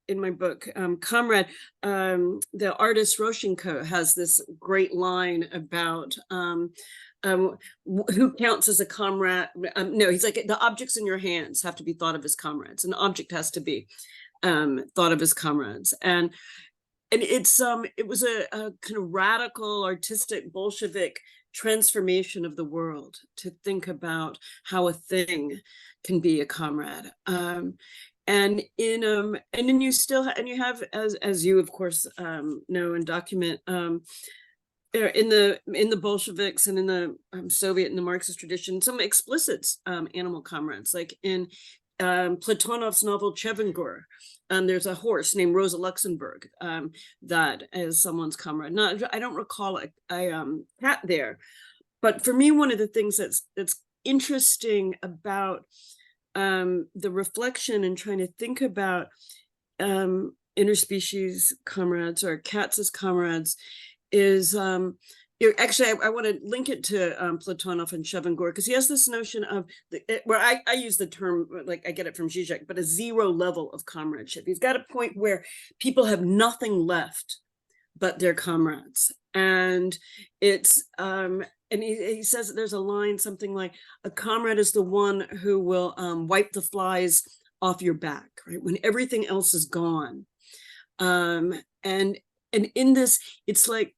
in my book, Comrade, the artist Roshenko has this great line about who counts as a comrade. No, he's like, the objects in your hands have to be thought of as comrades. An object has to be thought of as comrades. And it was a kind of radical, artistic, Bolshevik transformation of the world to think about how a thing can be a comrade. And then you have, as you of course know and document, in the Bolsheviks and in the Soviet and the Marxist tradition, some explicit animal comrades, like in Platonov's novel Chevengor. There's a horse named Rosa Luxemburg that is someone's comrade. Not, I don't recall a cat there, but for me, one of the things that's interesting about the reflection and trying to think about interspecies comrades or cats as comrades is actually, I want to link it to Platonov and Chevengor, because he has this notion of where I use the term, like I get it from Zizek, but a zero level of comradeship. He's got a point where people have nothing left but their comrades, and it's and he says that there's a line something like, a comrade is the one who will wipe the flies off your back, right, when everything else is gone. And in this, it's like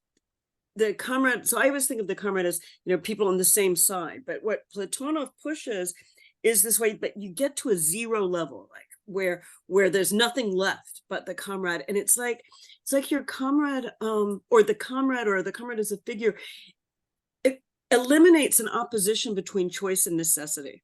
the comrade. So I always think of the comrade as, people on the same side. But what Platonov pushes is this way, but you get to a zero level, like where there's nothing left but the comrade. And it's like your comrade, or the comrade as a figure, it eliminates an opposition between choice and necessity.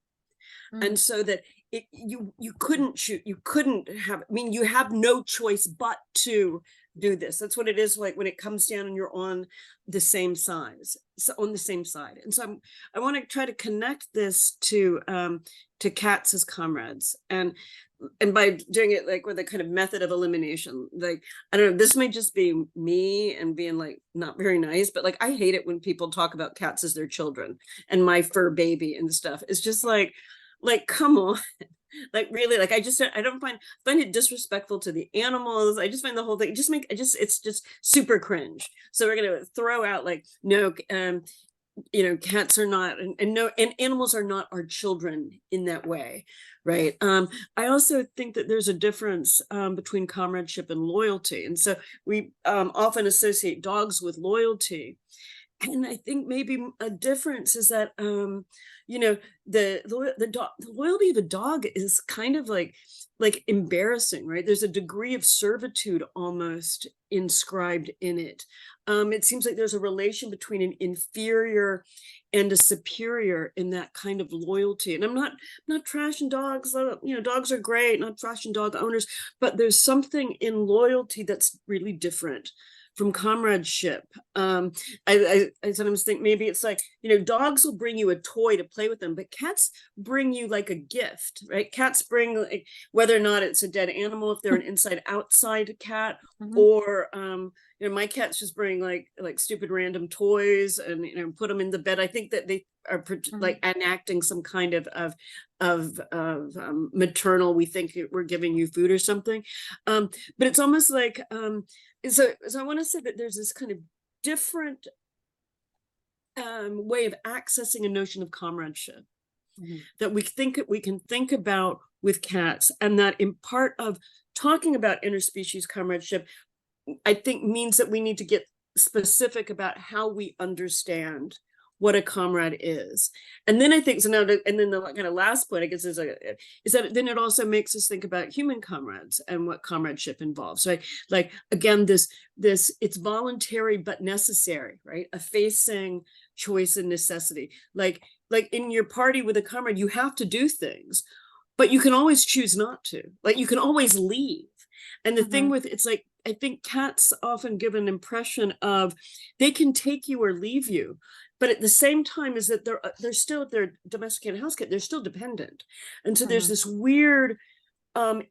And so that you couldn't shoot, you couldn't have, you have no choice but to do this. That's what it is like when it comes down and you're on the same side. And so I want to try to connect this to cats as comrades, and by doing it like with a kind of method of elimination. Like, I don't know, this may just be me and being like not very nice, but like I hate it when people talk about cats as their children and my fur baby and stuff. It's just like come on. Like, really, like I find it disrespectful to the animals. I just find the whole thing it's just super cringe. So we're gonna throw out like, no, cats are not, and animals are not our children in that way, right? I also think that there's a difference between comradeship and loyalty, and so we often associate dogs with loyalty. And I think maybe a difference is that, the loyalty of a dog is kind of like embarrassing, right? There's a degree of servitude almost inscribed in it. It seems like there's a relation between an inferior and a superior in that kind of loyalty. And I'm not trashing dogs. Dogs are great, not trashing dog owners, but there's something in loyalty that's really different from comradeship. I sometimes think maybe it's like, dogs will bring you a toy to play with them, but cats bring you like a gift, right? Cats bring, like, whether or not it's a dead animal, if they're an inside outside cat, or my cats just bring like stupid random toys and put them in the bed. I think that they are like enacting some kind of maternal, we think we're giving you food or something, but it's almost like so I want to say that there's this kind of different way of accessing a notion of comradeship that we can think about with cats, and that in part of talking about interspecies comradeship, I think, means that we need to get specific about how we understand what a comrade is. And then I think, so now, and then the kind of last point, I guess, is that then it also makes us think about human comrades and what comradeship involves, right? Like, again, this it's voluntary but necessary, right? A facing choice and necessity. Like in your party with a comrade, you have to do things, but you can always choose not to. Like, you can always leave. And the thing with it's like, I think cats often give an impression of they can take you or leave you, but at the same time is that they're still, if they're domesticated house cat, they're still dependent. And so there's this weird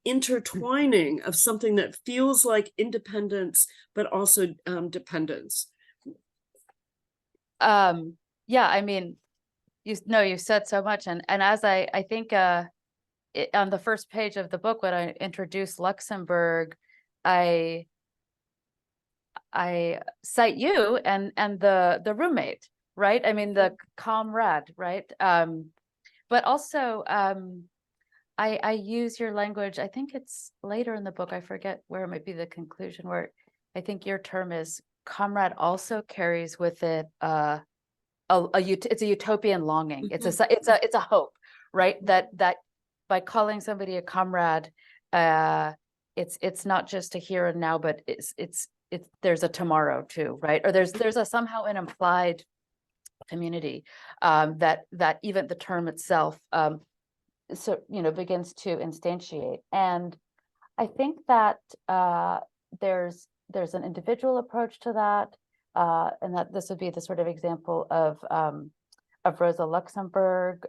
intertwining of something that feels like independence, but also dependence. Yeah, I mean, you said so much, and as I think on the first page of the book, when I introduced Luxembourg, I cite you and the roommate, right? I mean, the comrade, right? But also I use your language. I think it's later in the book, I forget where, it might be the conclusion, where I think your term is comrade also carries with it it's a utopian longing. It's a hope, right? That by calling somebody a comrade, it's not just a here and now, but it's there's a tomorrow too, right? Or there's a somehow an implied community that even the term itself begins to instantiate. And I think that there's an individual approach to that, and that this would be the sort of example of Rosa Luxemburg,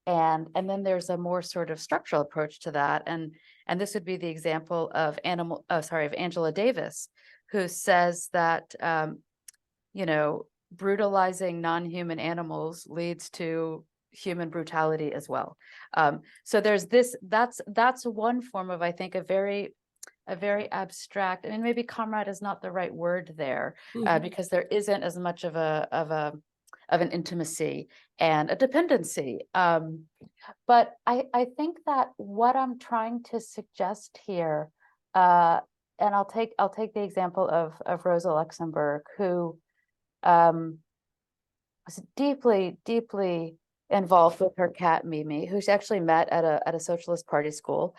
and then there's a more sort of structural approach to that, and this would be the example of Angela Davis, who says that brutalizing non-human animals leads to human brutality as well. So there's this. That's one form of, I think, a very abstract. I mean, maybe comrade is not the right word there, because there isn't as much of an intimacy and a dependency. But I think that what I'm trying to suggest here, and I'll take the example of Rosa Luxemburg, who was deeply involved with her cat Mimi, who she actually met at a Socialist Party school,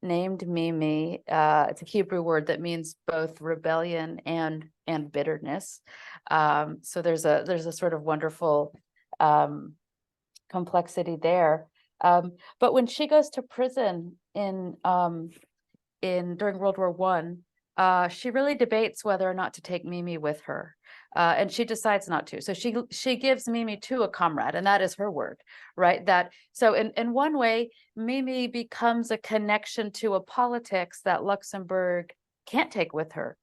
named Mimi. It's a Hebrew word that means both rebellion and bitterness. So there's a sort of wonderful complexity there. But when she goes to prison during World War I, she really debates whether or not to take Mimi with her. And she decides not to. So she gives Mimi to a comrade, and that is her word, right? So in one way, Mimi becomes a connection to a politics that Luxembourg can't take with her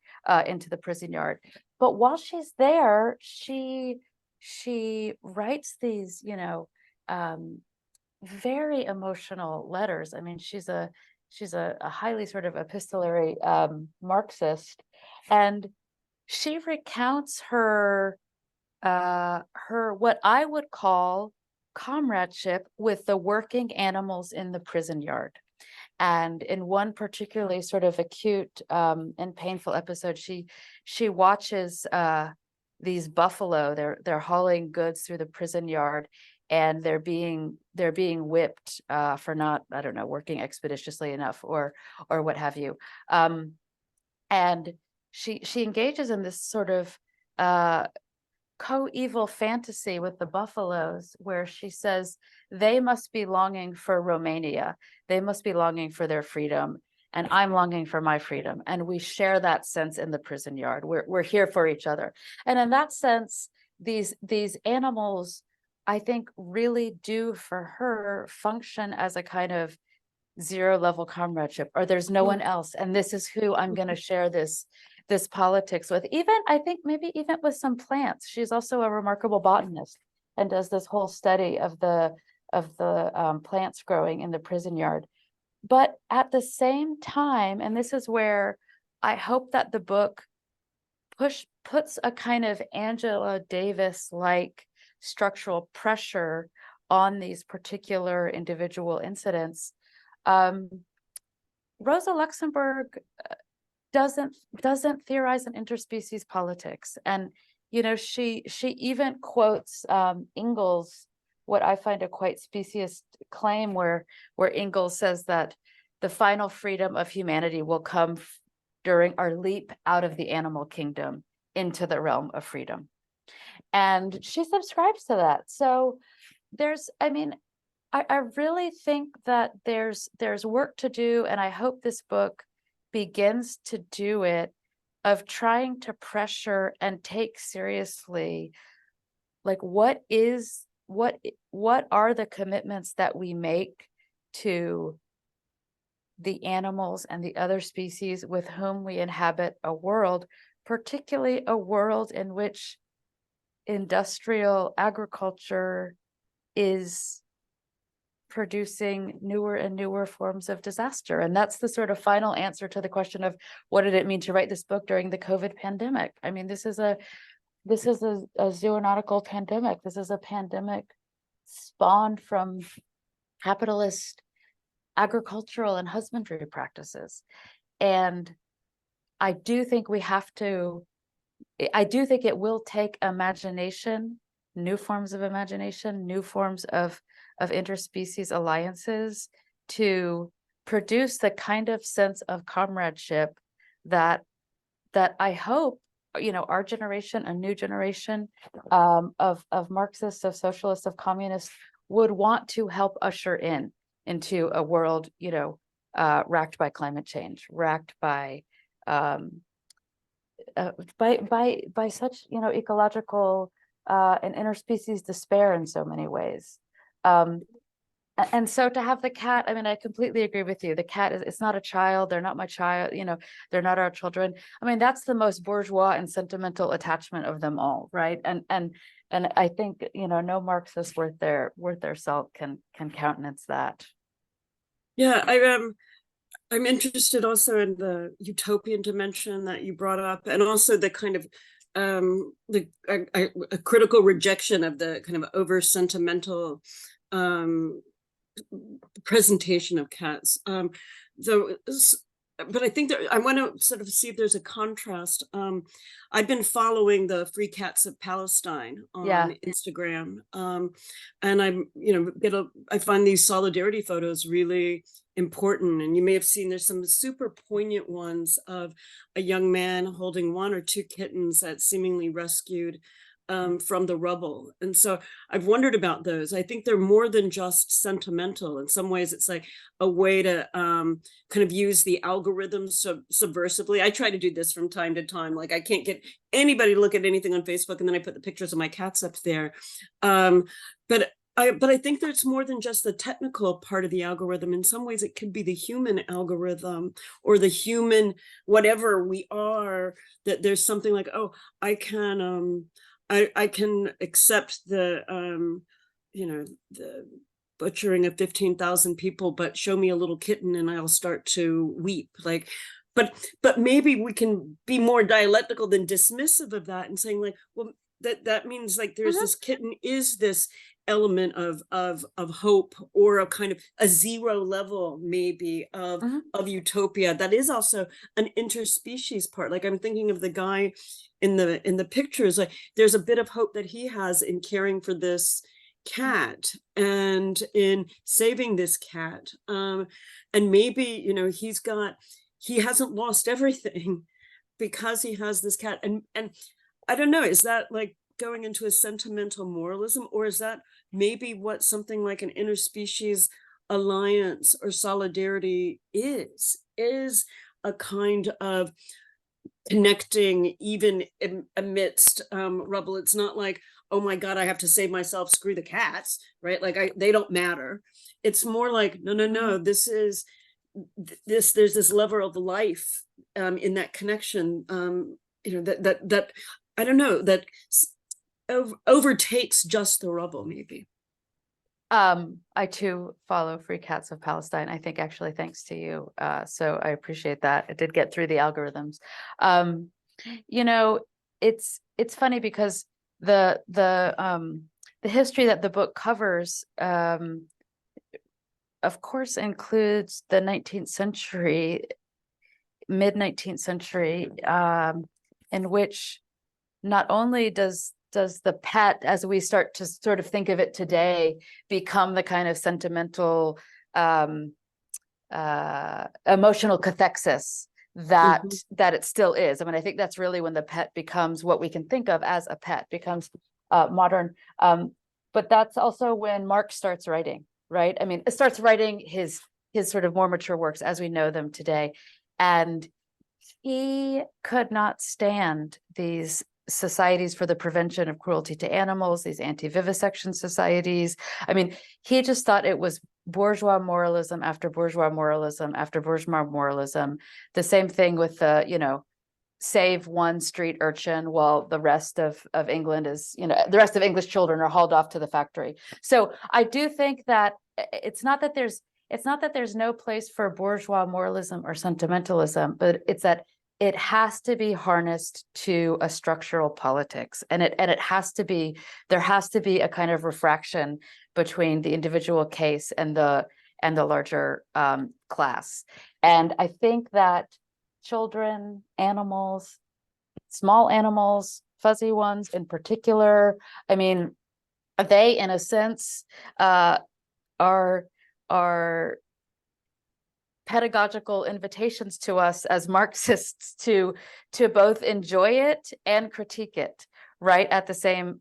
into the prison yard. But while she's there, she writes these, very emotional letters. I mean, she's a highly sort of epistolary Marxist, and she recounts her what I would call comradeship with the working animals in the prison yard. And in one particularly sort of acute and painful episode, she watches these buffalo. They're hauling goods through the prison yard, and they're being whipped for not, I don't know, working expeditiously enough or what have you. And she engages in this sort of co-evil fantasy with the buffaloes, where she says they must be longing for Romania, they must be longing for their freedom, and I'm longing for my freedom, and we share that sense in the prison yard. We're here for each other, and in that sense, these animals, I think, really do for her function as a kind of zero level comradeship, or there's no one else, and this is who I'm going to share this politics with. Even, I think, maybe even with some plants. She's also a remarkable botanist and does this whole study of the plants growing in the prison yard. But at the same time, and this is where I hope that the book puts a kind of Angela Davis-like structural pressure on these particular individual incidents. Rosa Luxemburg doesn't theorize an interspecies politics, and she even quotes Engels, what I find a quite specious claim, where Engels says that the final freedom of humanity will come during our leap out of the animal kingdom into the realm of freedom, and she subscribes to that. So I really think that there's work to do, and I hope this book begins to do it, of trying to pressure and take seriously, like, what are the commitments that we make to the animals and the other species with whom we inhabit a world, particularly a world in which industrial agriculture is producing newer and newer forms of disaster. And that's the sort of final answer to the question of what did it mean to write this book during the COVID pandemic? I mean, this is a zoonotical pandemic. This is a pandemic spawned from capitalist agricultural and husbandry practices. And I do think it will take imagination, new forms of imagination, new forms of interspecies alliances to produce the kind of sense of comradeship that I hope, our generation, a new generation of Marxists, of socialists, of communists would want to help usher into a world, racked by climate change, racked by such, ecological and interspecies despair in so many ways. And so to have the cat, I mean, I completely agree with you. The cat it's not a child. They're not my child. They're not our children. I mean, that's the most bourgeois and sentimental attachment of them all, right? And I think, no Marxist worth their salt can countenance that. Yeah, I'm interested also in the utopian dimension that you brought up, and also the kind of a critical rejection of the kind of over sentimental presentation of cats. But I think that I want to sort of see if there's a contrast. I've been following the Free Cats of Palestine on Instagram, and I find these solidarity photos really important. And you may have seen there's some super poignant ones of a young man holding one or two kittens that seemingly rescued from the rubble. And so I've wondered about those. I think they're more than just sentimental. In some ways, it's like a way to kind of use the algorithms subversively. I try to do this from time to time. Like, I can't get anybody to look at anything on Facebook, and then I put the pictures of my cats up there. But I think there's more than just the technical part of the algorithm. In some ways, it could be the human algorithm, or the human whatever we are, that there's something like, oh, I can accept the the butchering of 15,000 people, but show me a little kitten and I'll start to weep. Like, but maybe we can be more dialectical than dismissive of that, and saying, like, well, that means, like, there's this kitten is this element of hope, or a kind of a zero level maybe of utopia that is also an interspecies part. Like, I'm thinking of the guy in the pictures, like, there's a bit of hope that he has in caring for this cat and in saving this cat, and maybe he hasn't lost everything, because he has this cat, and I don't know, is that like going into a sentimental moralism, or is that maybe what something like an interspecies alliance or solidarity is a kind of connecting even amidst rubble. It's not like, oh my God, I have to save myself, screw the cats, right? Like they don't matter. It's more like, no, this is there's this level of life in that connection, that I don't know, that overtakes just the rubble, maybe. I too follow Free Cats of Palestine, I think actually thanks to you. So I appreciate that. It did get through the algorithms. You know, it's funny because the history that the book covers, of course, includes the 19th century, mid 19th century, in which not only does the pet, as we start to sort of think of it today, become the kind of sentimental, emotional cathexis that it still is. I mean, I think that's really when the pet becomes what we can think of as a pet, becomes modern. But that's also when Marx starts writing, right? I mean, it starts writing his sort of more mature works as we know them today. And he could not stand these societies for the prevention of cruelty to animals, these anti-vivisection societies. I mean, he just thought it was bourgeois moralism after bourgeois moralism after bourgeois moralism. The same thing with the, save one street urchin while the rest of England is, the rest of English children are hauled off to the factory. So I do think that it's not that there's no place for bourgeois moralism or sentimentalism, but it's that it has to be harnessed to a structural politics, and there has to be a kind of refraction between the individual case and the larger class. And I think that children, animals, small animals, fuzzy ones in particular, I mean, they in a sense are pedagogical invitations to us as Marxists to both enjoy it and critique it, right, at the same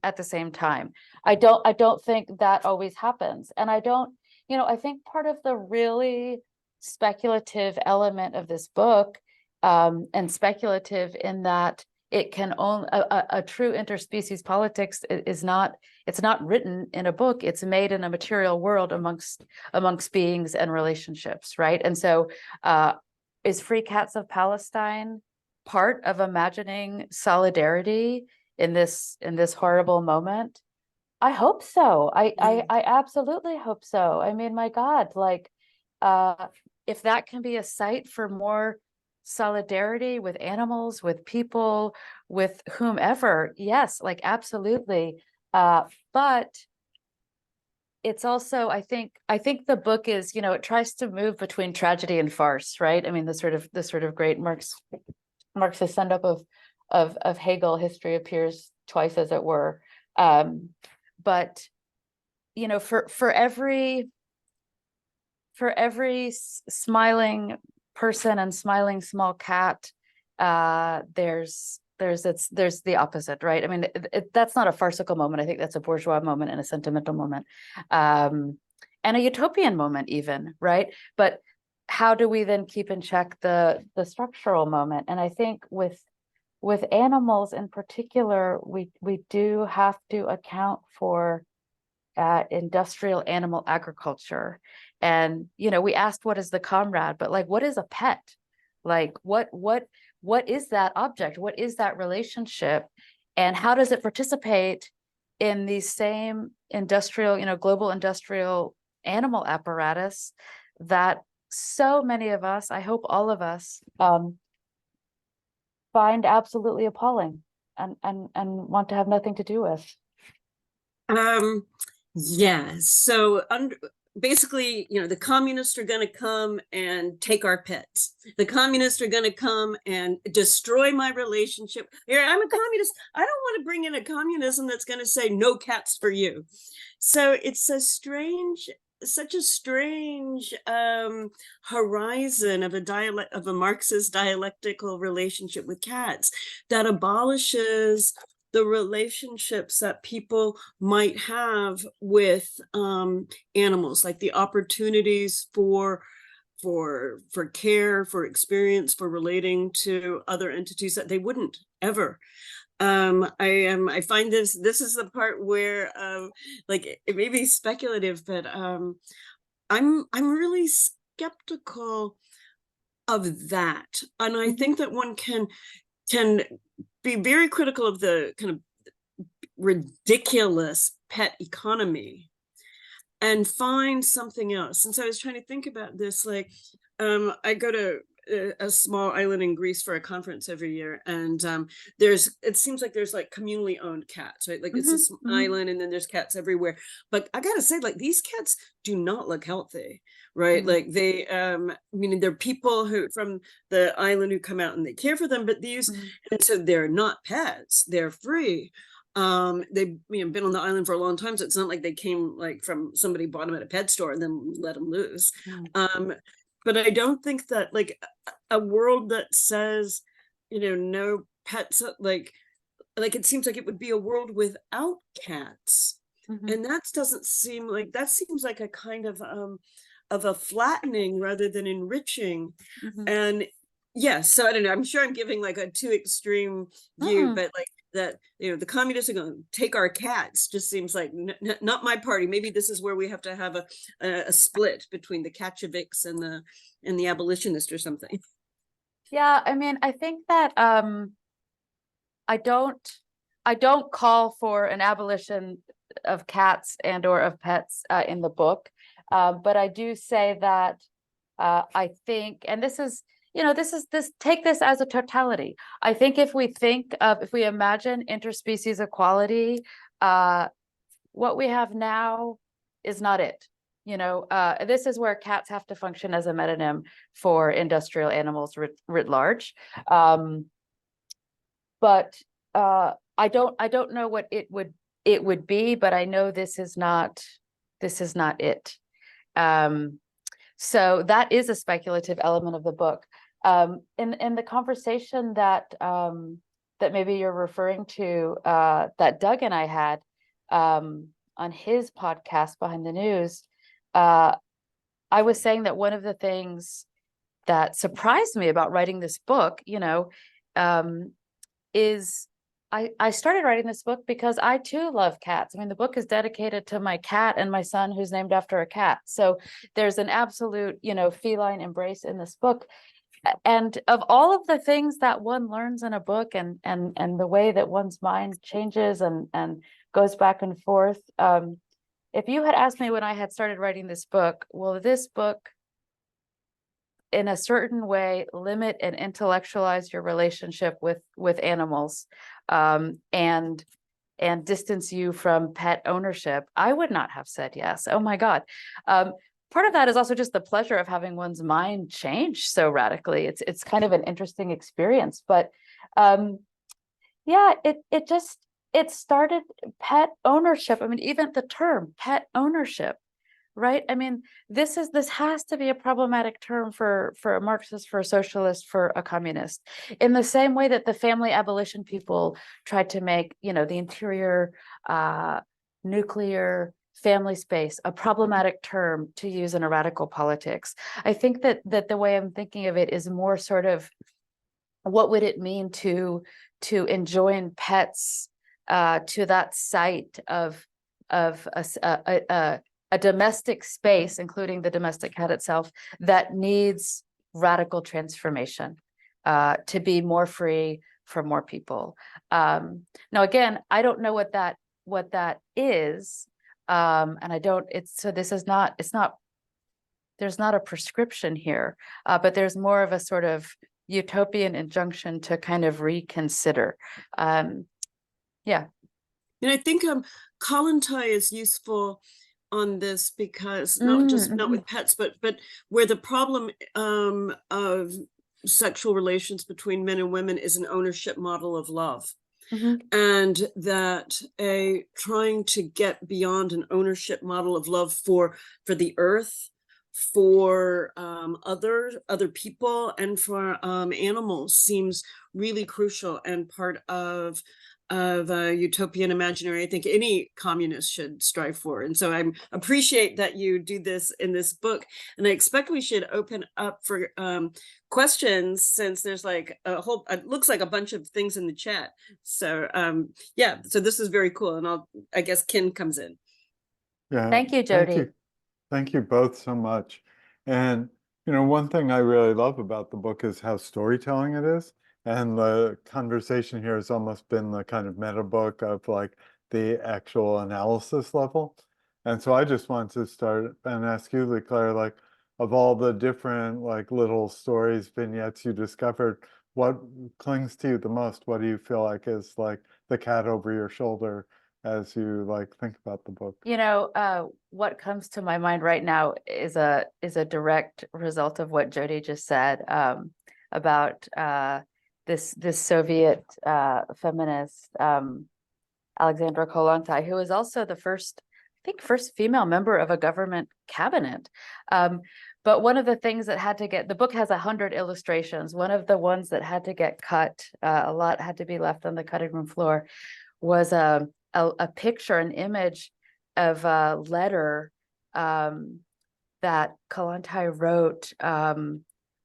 time. I don't think that always happens, and I think part of the really speculative element of this book, and speculative in that it can only a true interspecies politics is not, it's not written in a book, it's made in a material world amongst beings and relationships, right? And so is Free Cats of Palestine part of imagining solidarity in this horrible moment? I hope so. I absolutely hope so. I mean, my God, like if that can be a site for more solidarity with animals, with people, with whomever, yes, like absolutely. But it's also, I think the book is, it tries to move between tragedy and farce, right? I mean, the sort of great Marxist send up of Hegel history appears twice, as it were. But for every smiling person and smiling small cat, there's the opposite, right? I mean, that's not a farcical moment. I think that's a bourgeois moment and a sentimental moment, and a utopian moment even, right? But how do we then keep in check the structural moment? And I think with animals in particular, we do have to account for industrial animal agriculture. And we asked, what is the comrade? But like, what is a pet? Like, what is that object? What is that relationship? And how does it participate in the same industrial, global industrial animal apparatus that so many of us, I hope all of us, find absolutely appalling and want to have nothing to do with? Yeah, so basically, the communists are going to come and take our pets. The communists are going to come and destroy my relationship. Here, I'm a communist. I don't want to bring in a communism that's going to say no cats for you. So it's a strange such a strange horizon of a Marxist dialectical relationship with cats that abolishes the relationships that people might have with animals, like the opportunities for care, for experience, for relating to other entities that they wouldn't ever. I find this is the part where like it may be speculative, but I'm really skeptical of that, and I think that one can be very critical of the kind of ridiculous pet economy and find something else. And so I was trying to think about this, like I go to a small island in Greece for a conference every year, and it seems like there's like communally owned cats, right? Like it's a small island, and then there's cats everywhere. But I gotta say, like, these cats do not look healthy, right? Like they meaning they're people who from the island who come out and they care for them, but these and so they're not pets, they're free. They've been on the island for a long time, so it's not like they came like from somebody bought them at a pet store and then let them loose. But I don't think that like a world that says, no pets, like it seems like it would be a world without cats. And that doesn't seem like, that seems like a kind of a flattening rather than enriching. And yes, so I don't know, I'm sure I'm giving like a too extreme view, but like that, the communists are going to take our cats just seems like not my party. Maybe this is where we have to have a split between the Catcheviks and the abolitionists or something. Yeah, I mean, I think that I don't call for an abolition of cats and or of pets in the book, but I do say that I think, and this is take this as a totality. I think if we imagine interspecies equality, what we have now is not it. This is where cats have to function as a metonym for industrial animals writ large. But I don't know what it would be, but I know this is not it. So that is a speculative element of the book. In the conversation that maybe you're referring to, that Doug and I had on his podcast Behind the News, I was saying that one of the things that surprised me about writing this book, is I started writing this book because I too love cats. I mean, the book is dedicated to my cat and my son, who's named after a cat. So there's an absolute, feline embrace in this book. And of all of the things that one learns in a book and the way that one's mind changes and goes back and forth, if you had asked me when I had started writing this book, will this book in a certain way limit and intellectualize your relationship with animals, and distance you from pet ownership, I would not have said yes. Oh my God. Part of that is also just the pleasure of having one's mind change so radically. It's kind of an interesting experience, but yeah, it started pet ownership. I mean, even the term pet ownership, right? I mean, this has to be a problematic term for a Marxist, for a socialist, for a communist, in the same way that the family abolition people tried to make, the interior nuclear family space a problematic term to use in a radical politics. I think that the way I'm thinking of it is more sort of, what would it mean to enjoin pets to that site of a domestic space, including the domestic cat itself, that needs radical transformation to be more free for more people. Now, again, I don't know what that is, and I don't. There's not a prescription here, but there's more of a sort of utopian injunction to kind of reconsider. Yeah. And I think Kollontai is useful on this because not with pets, but where the problem of sexual relations between men and women is an ownership model of love. and that trying to get beyond an ownership model of love for the earth, for other people, and for animals seems really crucial and part of a utopian imaginary I think any communist should strive for. And so I appreciate that you do this in this book, and I expect we should open up for questions, since there's like a whole, it looks like a bunch of things in the chat. So yeah, so this is very cool, and I guess Ken comes in. Yeah. Thank you, Jodi. Thank you both so much. And, one thing I really love about the book is how storytelling it is. And the conversation here has almost been the kind of meta book of like the actual analysis level. And so I just want to start and ask you, Leclaire, like, of all the different like little stories, vignettes you discovered, what clings to you the most? What do you feel like is like the cat over your shoulder as you like think about the book? What comes to my mind right now is a direct result of what Jodi just said about this Soviet feminist Alexandra Kollontai, who was also the first female member of a government cabinet. But one of the things that had to the book has 100 illustrations. One of the ones that had to get cut, a lot had to be left on the cutting room floor, was a picture, an image of a letter that Kollontai wrote,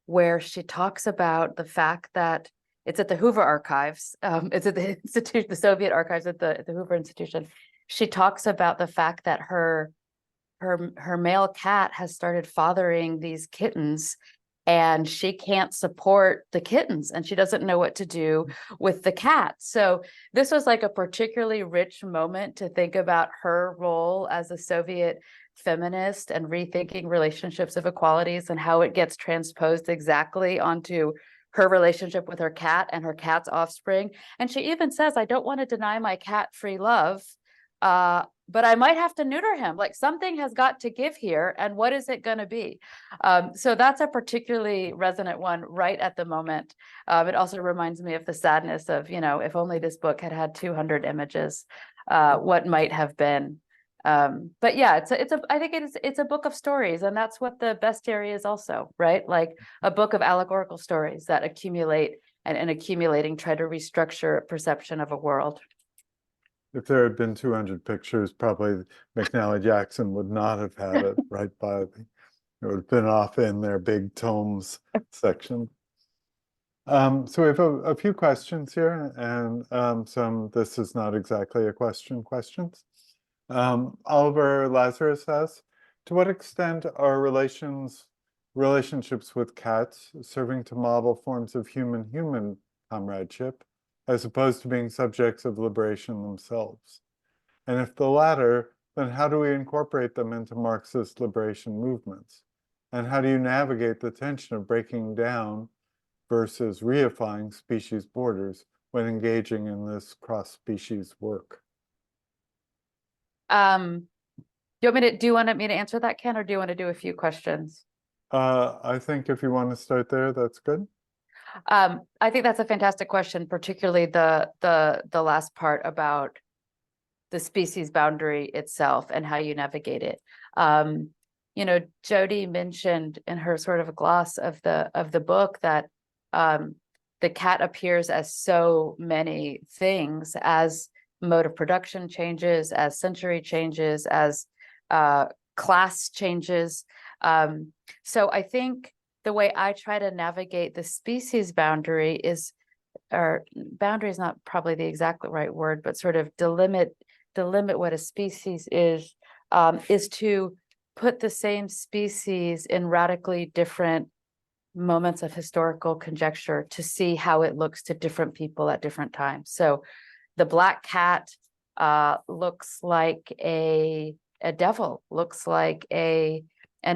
where she talks about the fact that it's at the Hoover Archives. It's at the institute, the Soviet archives at the Hoover Institution. She talks about the fact that her male cat has started fathering these kittens, and she can't support the kittens, and she doesn't know what to do with the cat. So this was like a particularly rich moment to think about her role as a Soviet feminist and rethinking relationships of equalities and how it gets transposed exactly onto her relationship with her cat and her cat's offspring. And she even says, I don't want to deny my cat free love, but I might have to neuter him. Like, something has got to give here, and what is it going to be? So that's a particularly resonant one right at the moment. It also reminds me of the sadness of, if only this book had had 200 images, what might have been. But yeah, I think it's a book of stories, and that's what the bestiary is also, right? Like a book of allegorical stories that accumulate and accumulating try to restructure a perception of a world. If there had been 200 pictures, probably McNally Jackson would not have had it right by it would have been off in their big tomes section. So we have a few questions here, and this is not exactly a questions. Oliver Lazarus asks, to what extent are relationships with cats serving to model forms of human-human comradeship, as opposed to being subjects of liberation themselves? And if the latter, then how do we incorporate them into Marxist liberation movements? And how do you navigate the tension of breaking down versus reifying species borders when engaging in this cross-species work? Do you want me to answer that, Ken, or do you want to do a few questions? I think if you want to start there, that's good. I think that's a fantastic question, particularly the last part about the species boundary itself and how you navigate it. Jodi mentioned in her sort of gloss of the book that the cat appears as so many things, as mode of production changes, as century changes, as class changes. So I think the way I try to navigate the species boundary or boundary is not probably the exact right word, but sort of delimit what a species is to put the same species in radically different moments of historical conjecture to see how it looks to different people at different times. So the black cat looks like a devil, looks like an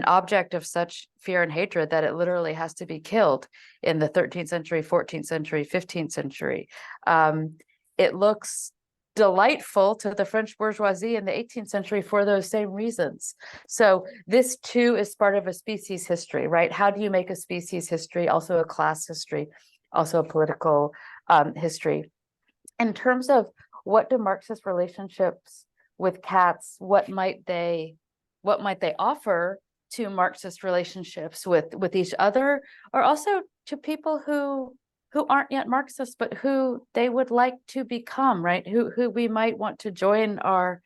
object of such fear and hatred that it literally has to be killed in the 13th century, 14th century, 15th century. It looks delightful to the French bourgeoisie in the 18th century for those same reasons. So this too is part of a species history, right? How do you make a species history, also a class history, also a political history? in terms of what do Marxist relationships with cats, what might they offer to Marxist relationships with each other, or also to people who aren't yet Marxists, but who they would like to become, right? Who we might want to join our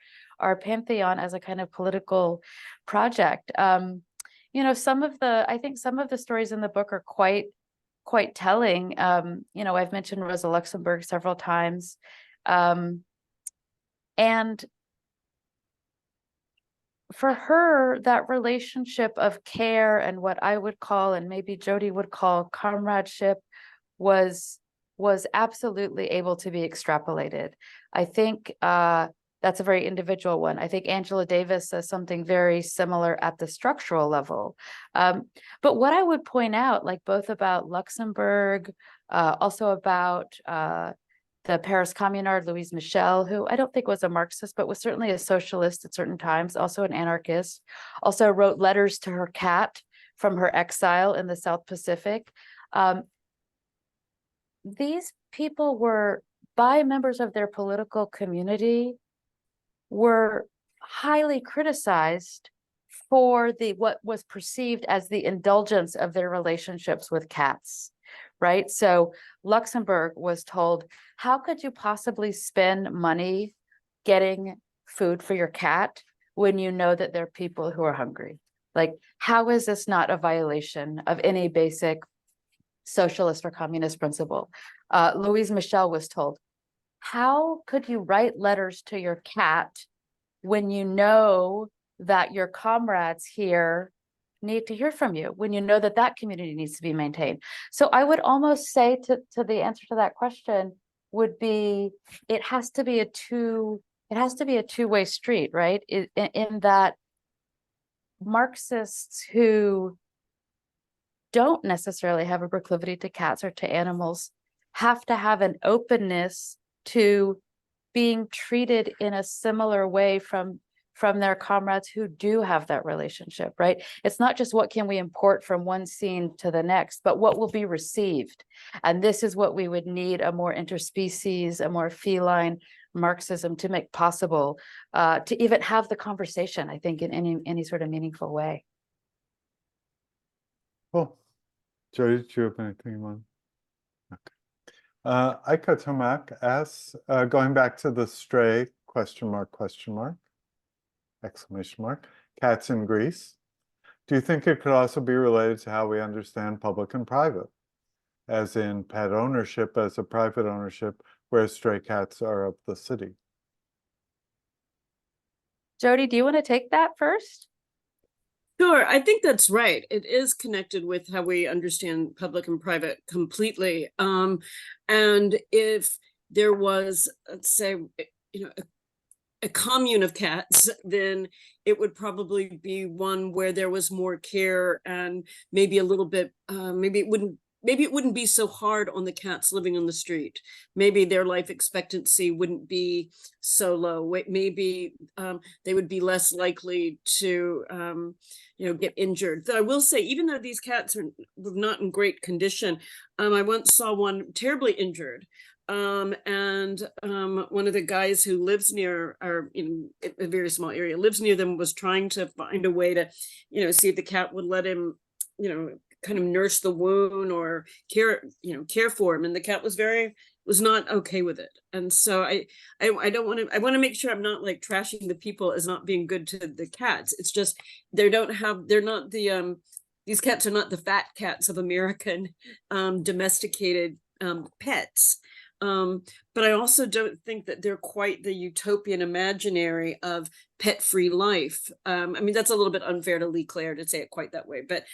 pantheon as a kind of political project. You know, I think some of the stories in the book are quite telling. You know, I've mentioned Rosa Luxemburg several times. And for her, that relationship of care and what I would call, and maybe Jodi would call, comradeship was absolutely able to be extrapolated. I think that's a very individual one. I think Angela Davis says something very similar at the structural level. But what I would point out, like both about Luxemburg, also about the Paris Communard, Louise Michel, who I don't think was a Marxist, but was certainly a socialist at certain times, also an anarchist, also wrote letters to her cat from her exile in the South Pacific. These people were, by members of their political community, were highly criticized for what was perceived as the indulgence of their relationships with cats, right? So Luxemburg was told, how could you possibly spend money getting food for your cat when you know that there are people who are hungry? Like, how is this not a violation of any basic socialist or communist principle? Louise Michel was told, how could you write letters to your cat when you know that your comrades here need to hear from you, when you know that that community needs to be maintained? So I would almost say to the answer to that question would be, it has to be a two-way street, right? In that Marxists who don't necessarily have a proclivity to cats or to animals have to have an openness to being treated in a similar way from their comrades who do have that relationship, right? It's not just what can we import from one scene to the next, but what will be received. And this is what we would need a more interspecies, a more feline Marxism to make possible, to even have the conversation, I think, in any sort of meaningful way. Cool. Jodi, did you have anything you want? Okay. Aika Tomac asks, going back to the stray, question mark, exclamation mark, cats in Greece. Do you think it could also be related to how we understand public and private, as in pet ownership as a private ownership, whereas stray cats are of the city? Jodi, do you want to take that first? Sure, I think that's right. It is connected with how we understand public and private completely. And if there was, let's say, you know, a commune of cats, then it would probably be one where there was more care and maybe a little bit, maybe it wouldn't be so hard on the cats living on the street. Maybe their life expectancy wouldn't be so low. Maybe they would be less likely to, get injured. Though I will say, even though these cats are not in great condition, I once saw one terribly injured. And one of the guys who lives near, or in a very small area, lives near them, was trying to find a way to, see if the cat would let him, kind of nurse the wound or care for him. And the cat was not okay with it. And so I want to make sure I'm not like trashing the people as not being good to the cats. It's just, they're not the, these cats are not the fat cats of American domesticated pets. But I also don't think that they're quite the utopian imaginary of pet-free life. I mean, that's a little bit unfair to Leigh Claire to say it quite that way, but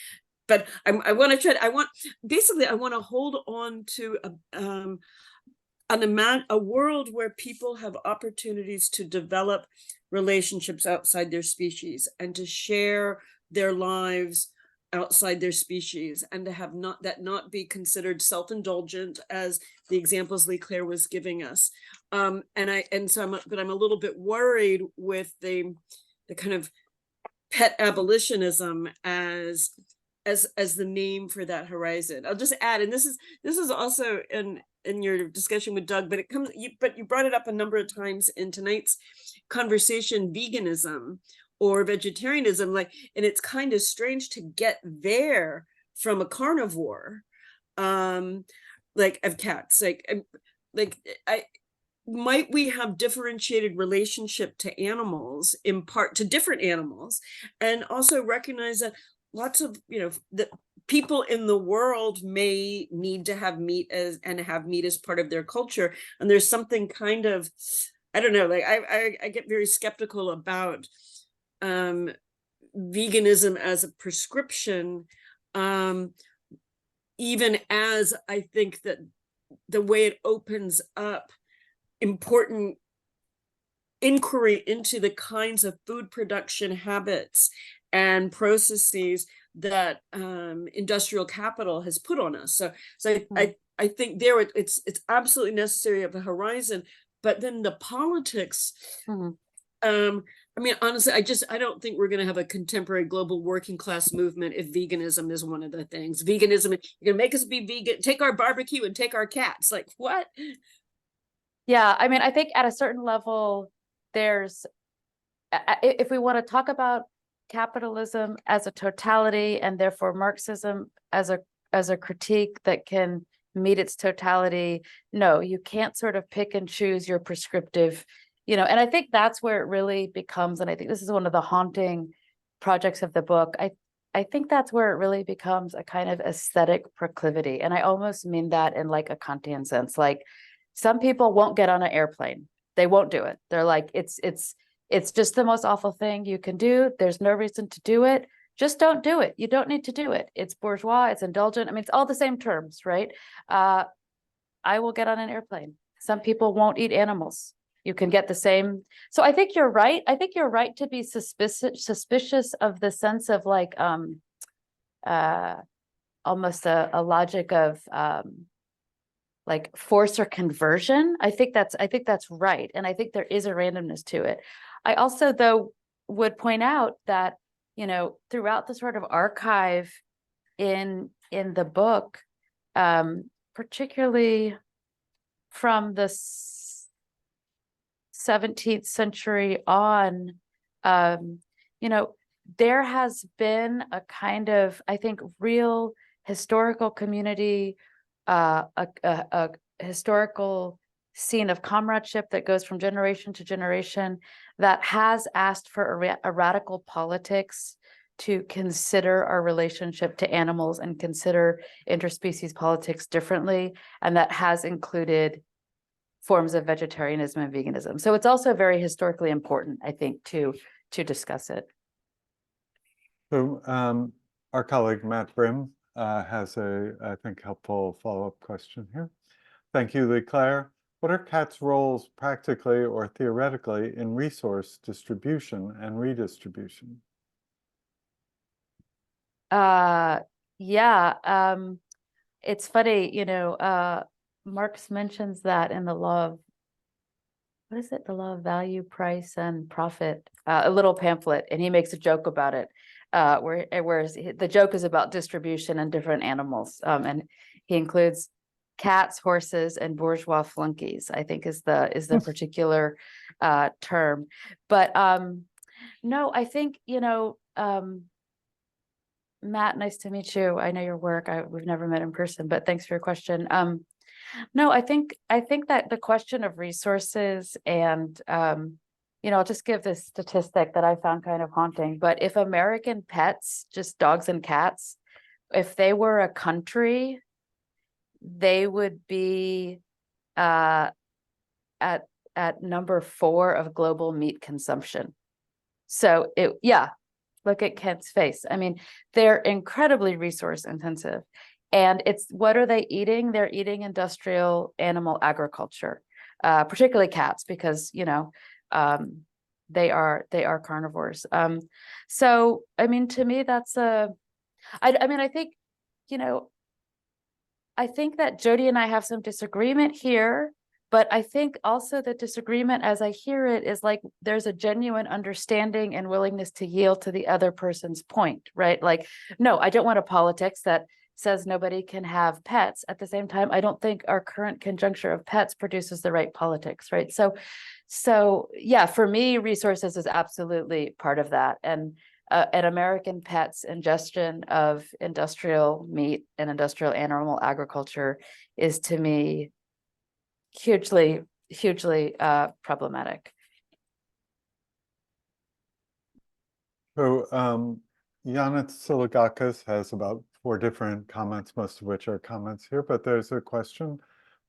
I want to hold on to a world where people have opportunities to develop relationships outside their species and to share their lives outside their species, and to have not be considered self-indulgent, as the examples Leigh Claire was giving us. I'm a little bit worried with the kind of pet abolitionism as the name for that horizon. I'll just add, and this is also in your discussion with Doug, but you brought it up a number of times in tonight's conversation, veganism or vegetarianism, and it's kind of strange to get there from a carnivore, of cats, might we have differentiated relationship to animals, in part to different animals, and also recognize that lots of, the people in the world may need to have meat as part of their culture. And there's something kind of, I don't know, I get very skeptical about veganism as a prescription, even as I think that the way it opens up important inquiry into the kinds of food production habits and processes that industrial capital has put on us. So I think there it's absolutely necessary of a horizon, but then the politics. I mean, honestly, I don't think we're going to have a contemporary global working class movement if veganism is one of the things. Veganism, you're going to make us be vegan, take our barbecue and take our cats. Like, what? Yeah, I mean, I think at a certain level, there's, if we want to talk about capitalism as a totality and therefore Marxism as a critique that can meet its totality, no, you can't sort of pick and choose your prescriptive, and I think that's where it really becomes, and I think this is one of the haunting projects of the book. I think that's where it really becomes a kind of aesthetic proclivity. And I almost mean that in like a Kantian sense. Like, some people won't get on an airplane. They won't do it. They're like, it's just the most awful thing you can do. There's no reason to do it. Just don't do it. You don't need to do it. It's bourgeois, it's indulgent. I mean, it's all the same terms, right? I will get on an airplane. Some people won't eat animals. You can get the same. So I think you're right. I think you're right to be suspicious of the sense of like almost a logic of like force or conversion. I think that's right. And I think there is a randomness to it. I also, though, would point out that, throughout the sort of archive in the book, particularly from the 17th century on, there has been a kind of, I think, real historical community, a historical scene of comradeship that goes from generation to generation that has asked for a radical politics to consider our relationship to animals and consider interspecies politics differently, and that has included forms of vegetarianism and veganism. So it's also very historically important, I think, to discuss it. So our colleague Matt Brim has a, I think, helpful follow-up question here. Thank you, Leigh Claire. What are cats' roles practically or theoretically in resource distribution and redistribution? It's funny, Marx mentions that in the law of, what is it? The law of value, price, and profit, a little pamphlet, and he makes a joke about it, whereas the joke is about distribution and different animals, and he includes cats, horses, and bourgeois flunkies, I think is the particular term. But no, I think, Matt, nice to meet you. I know your work. We've never met in person, but thanks for your question. No, I think that the question of resources and, I'll just give this statistic that I found kind of haunting, but if American pets, just dogs and cats, if they were a country, they would be at number 4 of global meat consumption. So look at Kent's face. I mean, they're incredibly resource intensive. And it's, what are they eating? They're eating industrial animal agriculture, particularly cats, because, they are carnivores. So, I mean, to me, that's I think that Jodi and I have some disagreement here, but I think also the disagreement, as I hear it, is like there's a genuine understanding and willingness to yield to the other person's point, right? Like, no, I don't want a politics that says nobody can have pets. At the same time, I don't think our current conjuncture of pets produces the right politics, right? So yeah, for me, resources is absolutely part of that. And American pet's ingestion of industrial meat and industrial animal agriculture is, to me, hugely problematic. So Yannis Siligakis has about 4 different comments, most of which are comments here, but there's a question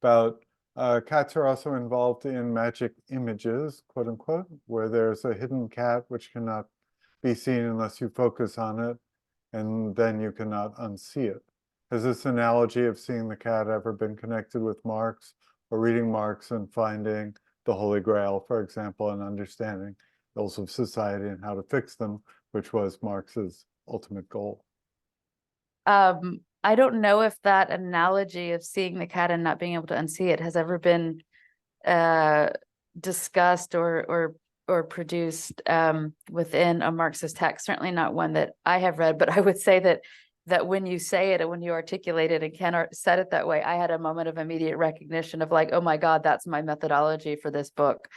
about cats are also involved in magic images, quote unquote, where there's a hidden cat which cannot be seen unless you focus on it, and then you cannot unsee it. Has this analogy of seeing the cat ever been connected with Marx, or reading Marx and finding the Holy Grail, for example, and understanding ills of society and how to fix them, which was Marx's ultimate goal? I don't know if that analogy of seeing the cat and not being able to unsee it has ever been discussed or produced within a Marxist text. Certainly not one that I have read, but I would say that when you say it and when you articulate it and Ken said it that way, I had a moment of immediate recognition of like, oh my God, that's my methodology for this book.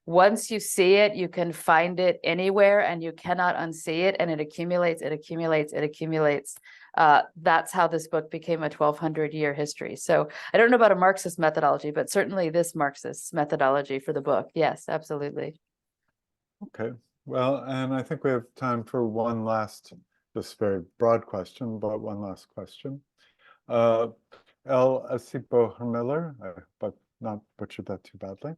Once you see it, you can find it anywhere and you cannot unsee it, and it accumulates. That's how this book became a 1,200-year history. So I don't know about a Marxist methodology, but certainly this Marxist methodology for the book. Yes, absolutely. Okay, well, and I think we have time for one last, this very broad question, but one last question. El Asipo Hermiller, but not butchered that too badly.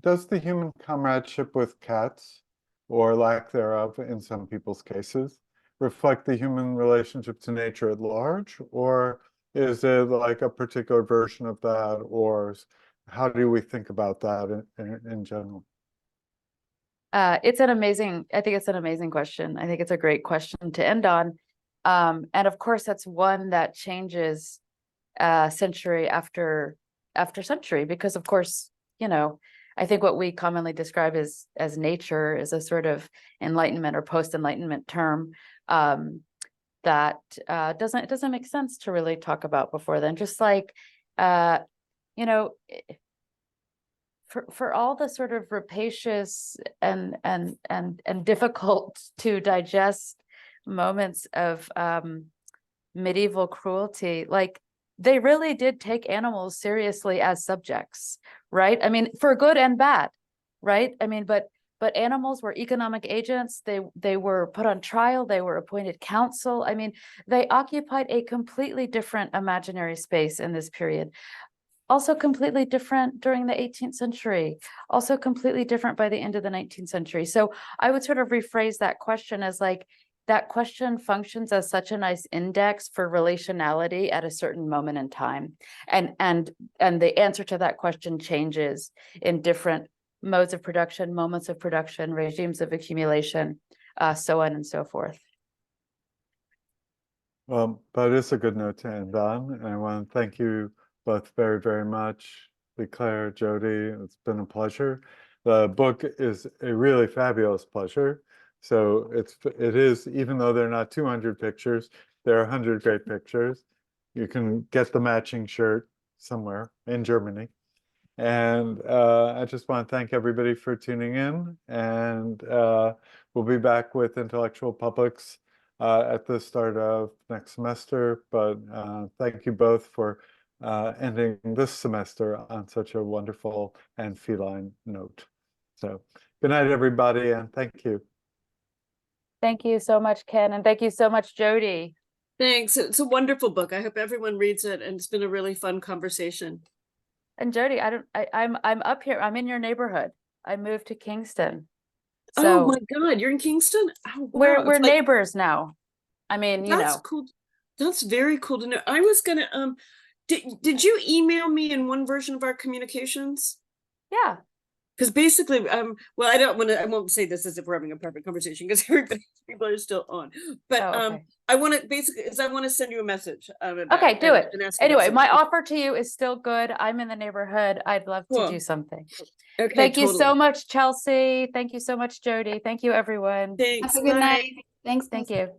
Does the human comradeship with cats, or lack thereof in some people's cases, reflect the human relationship to nature at large, or is it like a particular version of that, or how do we think about that in general? I think it's an amazing question. I think it's a great question to end on. And of course, that's one that changes century after century, because of course, I think what we commonly describe as nature is a sort of Enlightenment or post-Enlightenment term that it doesn't make sense to really talk about before then. Just like for all the sort of rapacious and difficult to digest moments of medieval cruelty, like they really did take animals seriously as subjects, right? I mean, for good and bad, right? I mean, but animals were economic agents. They were put on trial. They were appointed counsel. I mean, they occupied a completely different imaginary space in this period. Also completely different during the 18th century, also completely different by the end of the 19th century. So I would sort of rephrase that question as like, that question functions as such a nice index for relationality at a certain moment in time. And the answer to that question changes in different modes of production, moments of production, regimes of accumulation, so on and so forth. Well, that is a good note to end on. And I want to thank you both very, very much. Claire, Jodi, it's been a pleasure. The book is a really fabulous pleasure. So it is, even though they're not 200 pictures, there are 100 great pictures. You can get the matching shirt somewhere in Germany. And I just want to thank everybody for tuning in. And we'll be back with Intellectual Publics at the start of next semester. But thank you both for ending this semester on such a wonderful and feline note. So good night, everybody, and thank you. Thank you so much, Ken, and thank you so much, Jodi. Thanks. It's a wonderful book. I hope everyone reads it, and it's been a really fun conversation. And Jodi, I'm up here. I'm in your neighborhood. I moved to Kingston. So oh my God, you're in Kingston? Oh, wow. We're neighbors now. I mean, that's cool. That's very cool to know. I was gonna did you email me in one version of our communications? Yeah. Because basically, well, I won't say this as if we're having a perfect conversation because people are still on. But okay. I want to send you a message. Okay, do it. Anyway, my offer to you is still good. I'm in the neighborhood. I'd love to do something. Okay. Thank you so much, Chelsea. Thank you so much, Jodi. Thank you, everyone. Thanks. Have a good night. Thanks. Thank you.